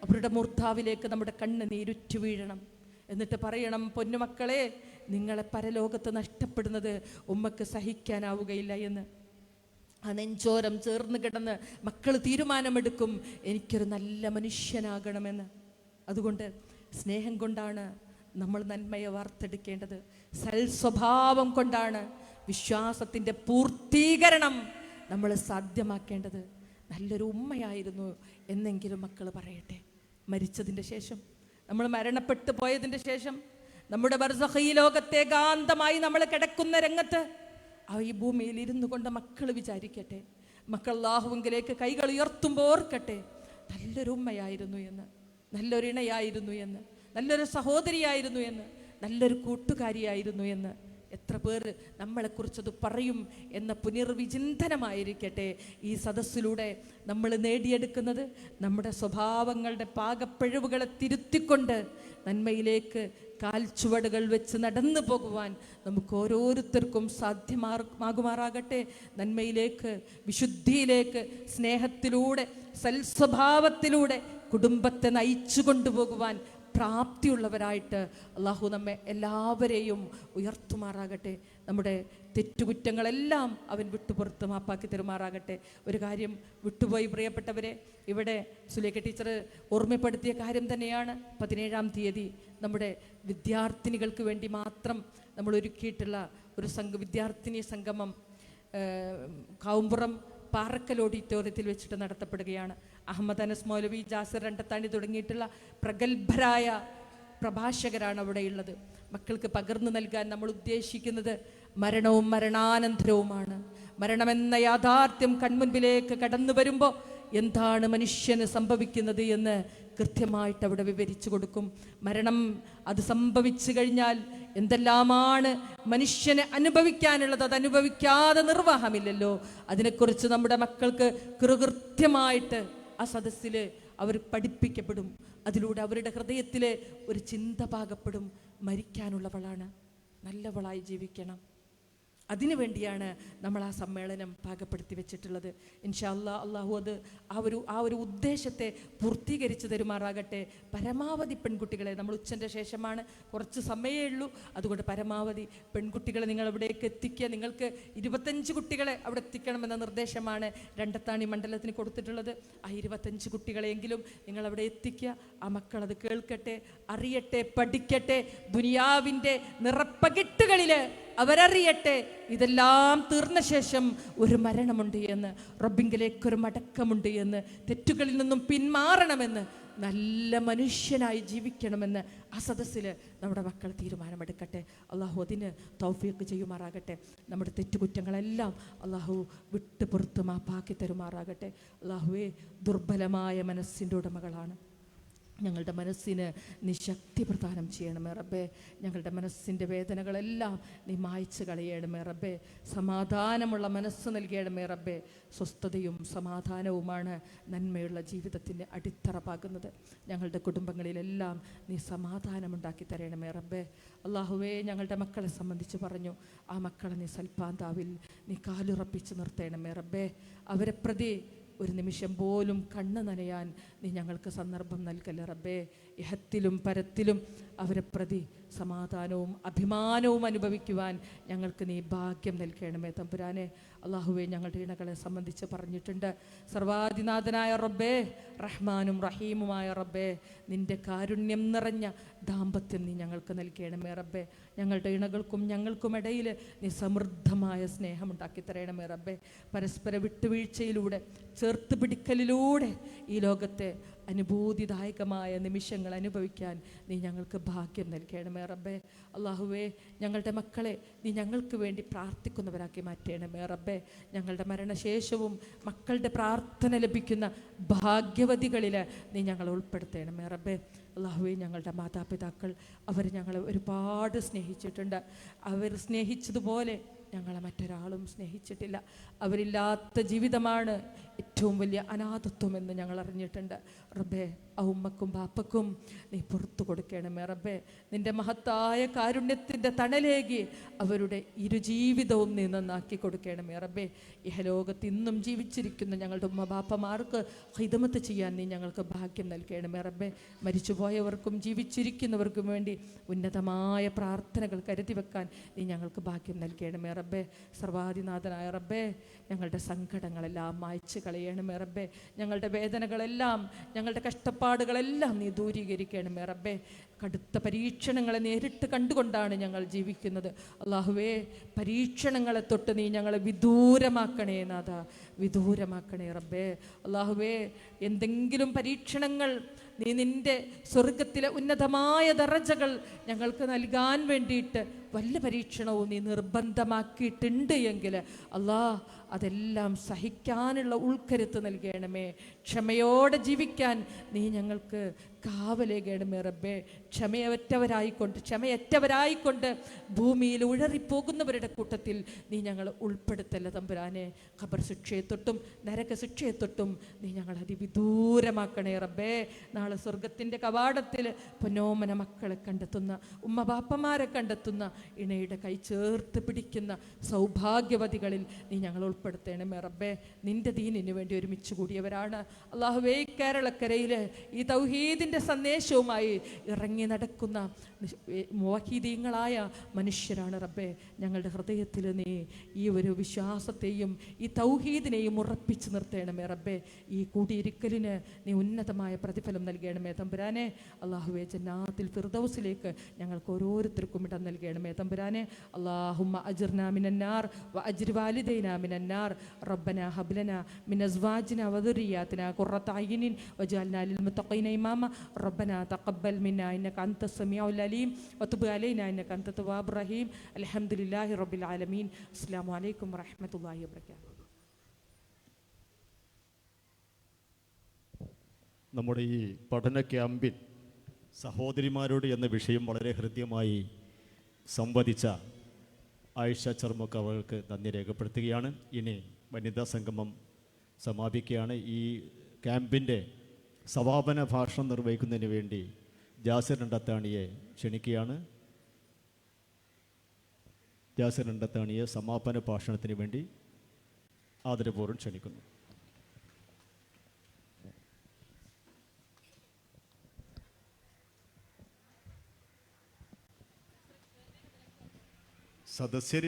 അവരുടെ മൂർധാവിലേക്ക് നമ്മുടെ കണ്ണ് നീരുറ്റു വീഴണം. എന്നിട്ട് പറയണം, പൊന്നുമക്കളെ, നിങ്ങളെ പരലോകത്ത് നഷ്ടപ്പെടുന്നത് ഉമ്മക്ക് സഹിക്കാനാവുകയില്ല എന്ന്. ആ നെഞ്ചോരം ചേർന്ന് കിടന്ന് മക്കൾ തീരുമാനമെടുക്കും, എനിക്കൊരു നല്ല മനുഷ്യനാകണമെന്ന്. അതുകൊണ്ട് സ്നേഹം കൊണ്ടാണ് നമ്മൾ നന്മയെ വാർത്തെടുക്കേണ്ടത്. സൽസ്വഭാവം കൊണ്ടാണ് വിശ്വാസത്തിൻ്റെ പൂർത്തീകരണം നമ്മൾ സാധ്യമാക്കേണ്ടത്. നല്ലൊരു ഉമ്മയായിരുന്നു എന്നെങ്കിലും മക്കൾ പറയട്ടെ. മരിച്ചതിൻ്റെ ശേഷം, നമ്മൾ മരണപ്പെട്ടു പോയതിൻ്റെ ശേഷം, നമ്മുടെ ബർസഖി ലോകത്തെ ഏകാന്തമായി നമ്മൾ കിടക്കുന്ന രംഗത്ത് ഈ ഭൂമിയിൽ ഇരുന്നു കൊണ്ട് മക്കൾ വിചാരിക്കട്ടെ, മക്കൾ അല്ലാഹുവിലേക്ക് കൈകൾ ഉയർത്തുമ്പോൾ ഓർക്കട്ടെ, നല്ലൊരു ഉമ്മയായിരുന്നു എന്ന്, നല്ലൊരു ഇണയായിരുന്നു എന്ന്, നല്ലൊരു സഹോദരിയായിരുന്നു എന്ന്, നല്ലൊരു കൂട്ടുകാരിയായിരുന്നു എന്ന്. എത്ര പേർ നമ്മളെക്കുറിച്ചത് പറയും എന്ന പുനർവിചിന്തനമായിരിക്കട്ടെ ഈ സദസ്സിലൂടെ നമ്മൾ നേടിയെടുക്കുന്നത്. നമ്മുടെ സ്വഭാവങ്ങളുടെ പാകപ്പിഴവുകളെ തിരുത്തിക്കൊണ്ട് നന്മയിലേക്ക് കാൽച്ചുവടുകൾ വെച്ച് നടന്നു പോകുവാൻ നമുക്ക് ഓരോരുത്തർക്കും സാധ്യമാകുമാറാകട്ടെ. നന്മയിലേക്ക്, വിശുദ്ധിയിലേക്ക്, സ്നേഹത്തിലൂടെ, സൽസ്വഭാവത്തിലൂടെ കുടുംബത്തെ നയിച്ചു കൊണ്ടുപോകുവാൻ പ്രാപ്തിയുള്ളവരായിട്ട് അള്ളാഹു നമ്മെ എല്ലാവരെയും ഉയർത്തുമാറാകട്ടെ. നമ്മുടെ തെറ്റുകുറ്റങ്ങളെല്ലാം അവൻ വിട്ടുപുറത്ത് മാപ്പാക്കി തരുമാറാകട്ടെ. ഒരു കാര്യം വിട്ടുപോയി പ്രിയപ്പെട്ടവരെ, ഇവിടെ സുലേഖ ടീച്ചർ ഓർമ്മപ്പെടുത്തിയ കാര്യം തന്നെയാണ്. 17-ാം തീയതി നമ്മുടെ വിദ്യാർത്ഥിനികൾക്ക് വേണ്ടി മാത്രം നമ്മൾ ഒരുക്കിയിട്ടുള്ള ഒരു വിദ്യാർത്ഥിനി സംഗമം കാവുംപുറം പാറക്കൽ ഓഡിറ്റോറിയത്തിൽ വെച്ചിട്ട് നടത്തപ്പെടുകയാണ്. അഹമ്മദ് അനസ് മൗലവി, ജാസിർ രണ്ടത്താണി തുടങ്ങിയിട്ടുള്ള പ്രഗത്ഭരായ പ്രഭാഷകരാണ് അവിടെയുള്ളത്. മക്കൾക്ക് പകർന്നു നൽകാൻ നമ്മൾ ഉദ്ദേശിക്കുന്നത് മരണവും മരണാനന്തരവുമാണ്. മരണമെന്ന യാഥാർത്ഥ്യം കൺമുൻപിലേക്ക് കടന്നു വരുമ്പോൾ എന്താണ് മനുഷ്യന് സംഭവിക്കുന്നത് എന്ന് കൃത്യമായിട്ട് അവിടെ വിവരിച്ചു കൊടുക്കും. മരണം അത് സംഭവിച്ചു കഴിഞ്ഞാൽ എന്തെല്ലാമാണ് മനുഷ്യന് അനുഭവിക്കാനുള്ളത്, അത് അനുഭവിക്കാതെ നിർവാഹമില്ലല്ലോ. അതിനെക്കുറിച്ച് നമ്മുടെ മക്കൾക്ക് കൃത്യമായിട്ട് ആ സദസ്സിൽ അവർ പഠിപ്പിക്കപ്പെടും. അതിലൂടെ അവരുടെ ഹൃദയത്തിൽ ഒരു ചിന്ത പാകപ്പെടും, മരിക്കാനുള്ളവളാണ്, നല്ലവളായി ജീവിക്കണം. അതിനു വേണ്ടിയാണ് നമ്മൾ ആ സമ്മേളനം പാകപ്പെടുത്തി വെച്ചിട്ടുള്ളത്. ഇൻഷാ അല്ലാഹ് അള്ളാഹു അത് ആ ഒരു ഉദ്ദേശത്തെ പൂർത്തീകരിച്ച് തരുമാറാകട്ടെ. പരമാവധി പെൺകുട്ടികളെ, നമ്മൾ ഉച്ചൻ്റെ ശേഷമാണ്, കുറച്ച് സമയമേ ഉള്ളൂ, അതുകൊണ്ട് പരമാവധി പെൺകുട്ടികളെ നിങ്ങൾ അവിടേക്ക് എത്തിക്കുക. നിങ്ങൾക്ക് 25 കുട്ടികളെ അവിടെ എത്തിക്കണമെന്ന നിർദ്ദേശമാണ് രണ്ടത്താണി മണ്ഡലത്തിന് കൊടുത്തിട്ടുള്ളത്. ആ 25 കുട്ടികളെയെങ്കിലും നിങ്ങൾ അവിടെ എത്തിക്കുക. ആ മക്കളത് കേൾക്കട്ടെ, അറിയട്ടെ, പഠിക്കട്ടെ. ദുനിയാവിൻ്റെ നിറപ്പകിട്ടുകളിൽ അവരറിയട്ടെ ഇതെല്ലാം തീർന്ന ശേഷം ഒരു മരണമുണ്ട് എന്ന്, റബ്ബിങ്കിലേക്കൊരു മടക്കമുണ്ട് എന്ന്, തെറ്റുകളിൽ നിന്നും പിന്മാറണമെന്ന്, നല്ല മനുഷ്യനായി ജീവിക്കണമെന്ന് ആ സദസ്സിൽ നമ്മുടെ മക്കൾ തീരുമാനമെടുക്കട്ടെ. അള്ളാഹു അതിന് തൗഫീഖ് ചെയ്യുമാറാകട്ടെ. നമ്മുടെ തെറ്റുകുറ്റങ്ങളെല്ലാം അള്ളാഹു വിട്ട് പുറത്ത് മാപ്പാക്കി തരുമാറാകട്ടെ. അള്ളാഹുവേ, ദുർബലമായ മനസ്സിൻ്റെ ഉടമകളാണ്. ഞങ്ങളുടെ മനസ്സിന് നീ ശക്തി പ്രദാനം ചെയ്യണമേ റബ്ബേ. ഞങ്ങളുടെ മനസ്സിൻ്റെ വേദനകളെല്ലാം നീ മായ്ച്ചു കളയണമേ റബ്ബേ. സമാധാനമുള്ള മനസ്സ് നൽകണമേ റബ്ബേ. സ്വസ്ഥതയും സമാധാനവുമാണ് നന്മയുള്ള ജീവിതത്തിൻ്റെ അടിത്തറ പാകുന്നത്. ഞങ്ങളുടെ കുടുംബങ്ങളിലെല്ലാം നീ സമാധാനമുണ്ടാക്കി തരണമേ റബ്ബേ. അള്ളാഹുവേ, ഞങ്ങളുടെ മക്കളെ സംബന്ധിച്ച് പറഞ്ഞു, ആ മക്കളെ നീ സൽപ്പാന്താവിൽ നീ കാലുറപ്പിച്ച് നിർത്തണമേ റബ്ബേ. അവരെ പ്രതി ഒരു നിമിഷം പോലും കണ്ണ് നനയാൻ നീ ഞങ്ങൾക്ക് സന്ദർഭം നൽകല്ലേ റബ്ബേ. ഇഹത്തിലും പരത്തിലും അവരെ പ്രതി സമാധാനവും അഭിമാനവും അനുഭവിക്കുവാൻ ഞങ്ങൾക്ക് നീ ഭാഗ്യം നൽകണമേ തമ്പുരാനെ. അള്ളാഹുവെ, ഞങ്ങളുടെ ഇണകളെ സംബന്ധിച്ച് പറഞ്ഞിട്ടുണ്ട്, സർവാധിനാഥനായ റബ്ബേ, റഹ്മാനും റഹീമുമായ റബ്ബേ, നിൻ്റെ കാരുണ്യം നിറഞ്ഞ ദാമ്പത്യം നീ ഞങ്ങൾക്ക് നൽകണമേ റബ്ബേ. ഞങ്ങളുടെ ഇണകൾക്കും ഞങ്ങൾക്കും ഇടയിൽ നീ സമൃദ്ധമായ സ്നേഹമുണ്ടാക്കി തരണമേ റബ്ബേ. പരസ്പര വിട്ടുവീഴ്ചയിലൂടെ, ചേർത്ത് പിടിക്കലിലൂടെ ഈ ലോകത്തെ അനുഭൂതിദായകമായ നിമിഷങ്ങൾ അനുഭവിക്കാൻ നീ ഞങ്ങൾക്ക് ഭാഗ്യം നൽകണമേ റബ്ബേ. അള്ളാഹുവേ, ഞങ്ങളുടെ മക്കളെ നീ ഞങ്ങൾക്ക് വേണ്ടി പ്രാർത്ഥിക്കുന്നവരാക്കി മാറ്റണമേ റബ്ബേ. ഞങ്ങളുടെ മരണശേഷവും മക്കളുടെ പ്രാർത്ഥന ലഭിക്കുന്ന ഭാഗ്യവതികളിൽ നീ ഞങ്ങളെ ഉൾപ്പെടുത്തണമേ റബ്ബേ. അള്ളാഹുവേ, ഞങ്ങളുടെ മാതാപിതാക്കൾ അവർ ഞങ്ങളെ ഒരുപാട് സ്നേഹിച്ചിട്ടുണ്ട്. അവർ സ്നേഹിച്ചതുപോലെ ഞങ്ങളെ മറ്റൊരാളും സ്നേഹിച്ചിട്ടില്ല. അവരില്ലാത്ത ജീവിതമാണ് ഏറ്റവും വലിയ അനാഥത്വമെന്ന് ഞങ്ങൾ അറിഞ്ഞിട്ടുണ്ട് റബ്ബേ. ആ ഉമ്മക്കും ബാപ്പക്കും നീ പുറത്തു കൊടുക്കണമേ റബ്ബേ. നിൻ്റെ മഹത്തായ കാരുണ്യത്തിൻ്റെ തണലേകി അവരുടെ ഇരുജീവിതവും നീ നന്നാക്കി കൊടുക്കണമേ റബ്ബേ. ഇഹലോകത്ത് ഇന്നും ജീവിച്ചിരിക്കുന്ന ഞങ്ങളുടെ ഉമ്മ ബാപ്പമാർക്ക് ഖിദ്മത്ത് ചെയ്യാൻ നീ ഞങ്ങൾക്ക് ഭാഗ്യം നൽകണമേ റബ്ബേ. മരിച്ചുപോയവർക്കും ജീവിച്ചിരിക്കുന്നവർക്കും വേണ്ടി ഉന്നതമായ പ്രാർത്ഥനകൾ കരുതി വെക്കാൻ നീ ഞങ്ങൾക്ക് ഭാഗ്യം നൽകണമേ റബ്ബേ. സർവാധിനാഥനായ റബ്ബേ, ഞങ്ങളുടെ സങ്കടങ്ങളെല്ലാം മായ്ച്ച് കളയണമേ റബ്ബേ. ഞങ്ങളുടെ വേദനകളെല്ലാം, ഞങ്ങളുടെ കഷ്ടപ്പാടുകളെല്ലാം നീ ദൂരീകരിക്കണമേ റബ്ബേ. കടുത്ത പരീക്ഷണങ്ങളെ നേരിട്ട് കണ്ടുകൊണ്ടാണ് ഞങ്ങൾ ജീവിക്കുന്നത്. അള്ളാഹുവേ, പരീക്ഷണങ്ങളെ തൊട്ട് നീ ഞങ്ങളെ വിദൂരമാക്കണേ നാഥ, വിദൂരമാക്കണേ റബ്ബേ. അള്ളാഹുവേ, എന്തെങ്കിലും പരീക്ഷണങ്ങൾ നീ നിൻ്റെ സ്വർഗത്തിലെ ഉന്നതമായ ദറജകൾ ഞങ്ങൾക്ക് നൽകാൻ വേണ്ടിയിട്ട് വല്ല പരീക്ഷണവും നീ നിർബന്ധമാക്കിയിട്ടുണ്ട് എങ്കിൽ അല്ലാഹ് അതെല്ലാം സഹിക്കാനുള്ള ഉൾക്കരുത്ത് നൽകണമേ. ക്ഷമയോടെ ജീവിക്കാൻ നീ ഞങ്ങൾക്ക് കാവലേകണമേ റബ്ബേ. ക്ഷമയറ്റവരായിക്കൊണ്ട് ഭൂമിയിൽ ഉഴറിപ്പോകുന്നവരുടെ കൂട്ടത്തിൽ നീ ഞങ്ങൾ ഉൾപ്പെടുത്തല്ല തമ്പുരാനെ. ഖബർ ശിക്ഷയെ തൊട്ടും നരക ശിക്ഷയെ തൊട്ടും നീ ഞങ്ങൾ അതിവിദൂരമാക്കണേ റബ്ബേ. നാളെ സ്വർഗത്തിൻ്റെ കവാടത്തിൽ പൊന്നോമന മക്കളെ കണ്ടെത്തുന്ന, ഉമ്മ ബാപ്പമാരെ കണ്ടെത്തുന്ന, ഇണയുടെ കൈ ചേർത്ത് പിടിക്കുന്ന സൗഭാഗ്യവതികളിൽ നീ ഞങ്ങൾ ഉൾപ്പെടുത്തണമേ റബ്ബേ. നിന്റെ ദീനിനു വേണ്ടി ഒരുമിച്ച് കൂടിയവരാണ് അല്ലാഹുവേ. കേരളക്കരയിൽ ഈ തൗഹീദിൻ്റെ സന്ദേശവുമായി ഇറങ്ങി നടക്കുന്ന മുവഹിദീങ്ങളായ മനുഷ്യരാണ് റബ്ബേ. ഞങ്ങളുടെ ഹൃദയത്തിൽ നീ ഈ ഒരു വിശ്വാസത്തെയും ഈ തൗഹീദിനെയും ഉറപ്പിച്ച് നിർത്തണമേ റബ്ബേ. ഈ കൂടിയിരിക്കലിന് നീ ഉന്നതമായ പ്രതിഫലം നൽകണമേ തമ്പുരാനെ. അല്ലാഹുവേ, ജന്നാത്തിൽ ഫിർദൗസിലേക്ക് ഞങ്ങൾക്ക് ഓരോരുത്തർക്കും ഇടം നൽകണമേ തമ്പുരാനെ. അല്ലാഹുമ്മ അജ്ർനാ മിനന്നാർ വ അജ്രി വാലിദൈനാ മിനന്നാർ. റബ്ബനാ ഹബ്ലനാ മിൻ അസ്വാജിനാ വ ദുർരിയാതിനാ ഖുർറത അയ്യുനിൻ വജഅൽനാ ലിൽ മുത്തഖീന ഇമാമ. റബ്ബനാ തഖബ്ബൽ മിന്നാ ഇന്നക അൻതസ് സമീഉൽ അലീം വതുബ് അലൈനാ ഇന്നക അൻത തവ്വാബുർ റഹീം. അൽഹംദുലില്ലാഹി റബ്ബിൽ ആലമീൻ. അസ്സലാമു അലൈക്കും വറഹ്മത്തുള്ളാഹി വബറകാതുഹു. നമ്മുടെ ഈ പഠന ക്യാമ്പിൽ സഹോദരിമാരോട് എന്ന വിഷയം വളരെ ഹൃദ്യമായി സംവദിച്ച ആയിഷ ചർമ്മക്ക് അവർക്ക് നന്ദി രേഖപ്പെടുത്തുകയാണ്. ഇനി വനിതാ സംഗമം സമാപിക്കുകയാണ്. ഈ ക്യാമ്പിൻ്റെ സമാപന ഭാഷണം നിർവഹിക്കുന്നതിന് വേണ്ടി ജാസിർ രണ്ടത്താണിയെ ക്ഷണിക്കുകയാണ്. ജാസിർ രണ്ടത്താണിയെ സമാപന ഭാഷണത്തിന് വേണ്ടി ആദരപൂർവ്വം ക്ഷണിക്കുന്നു. സദസ്യർ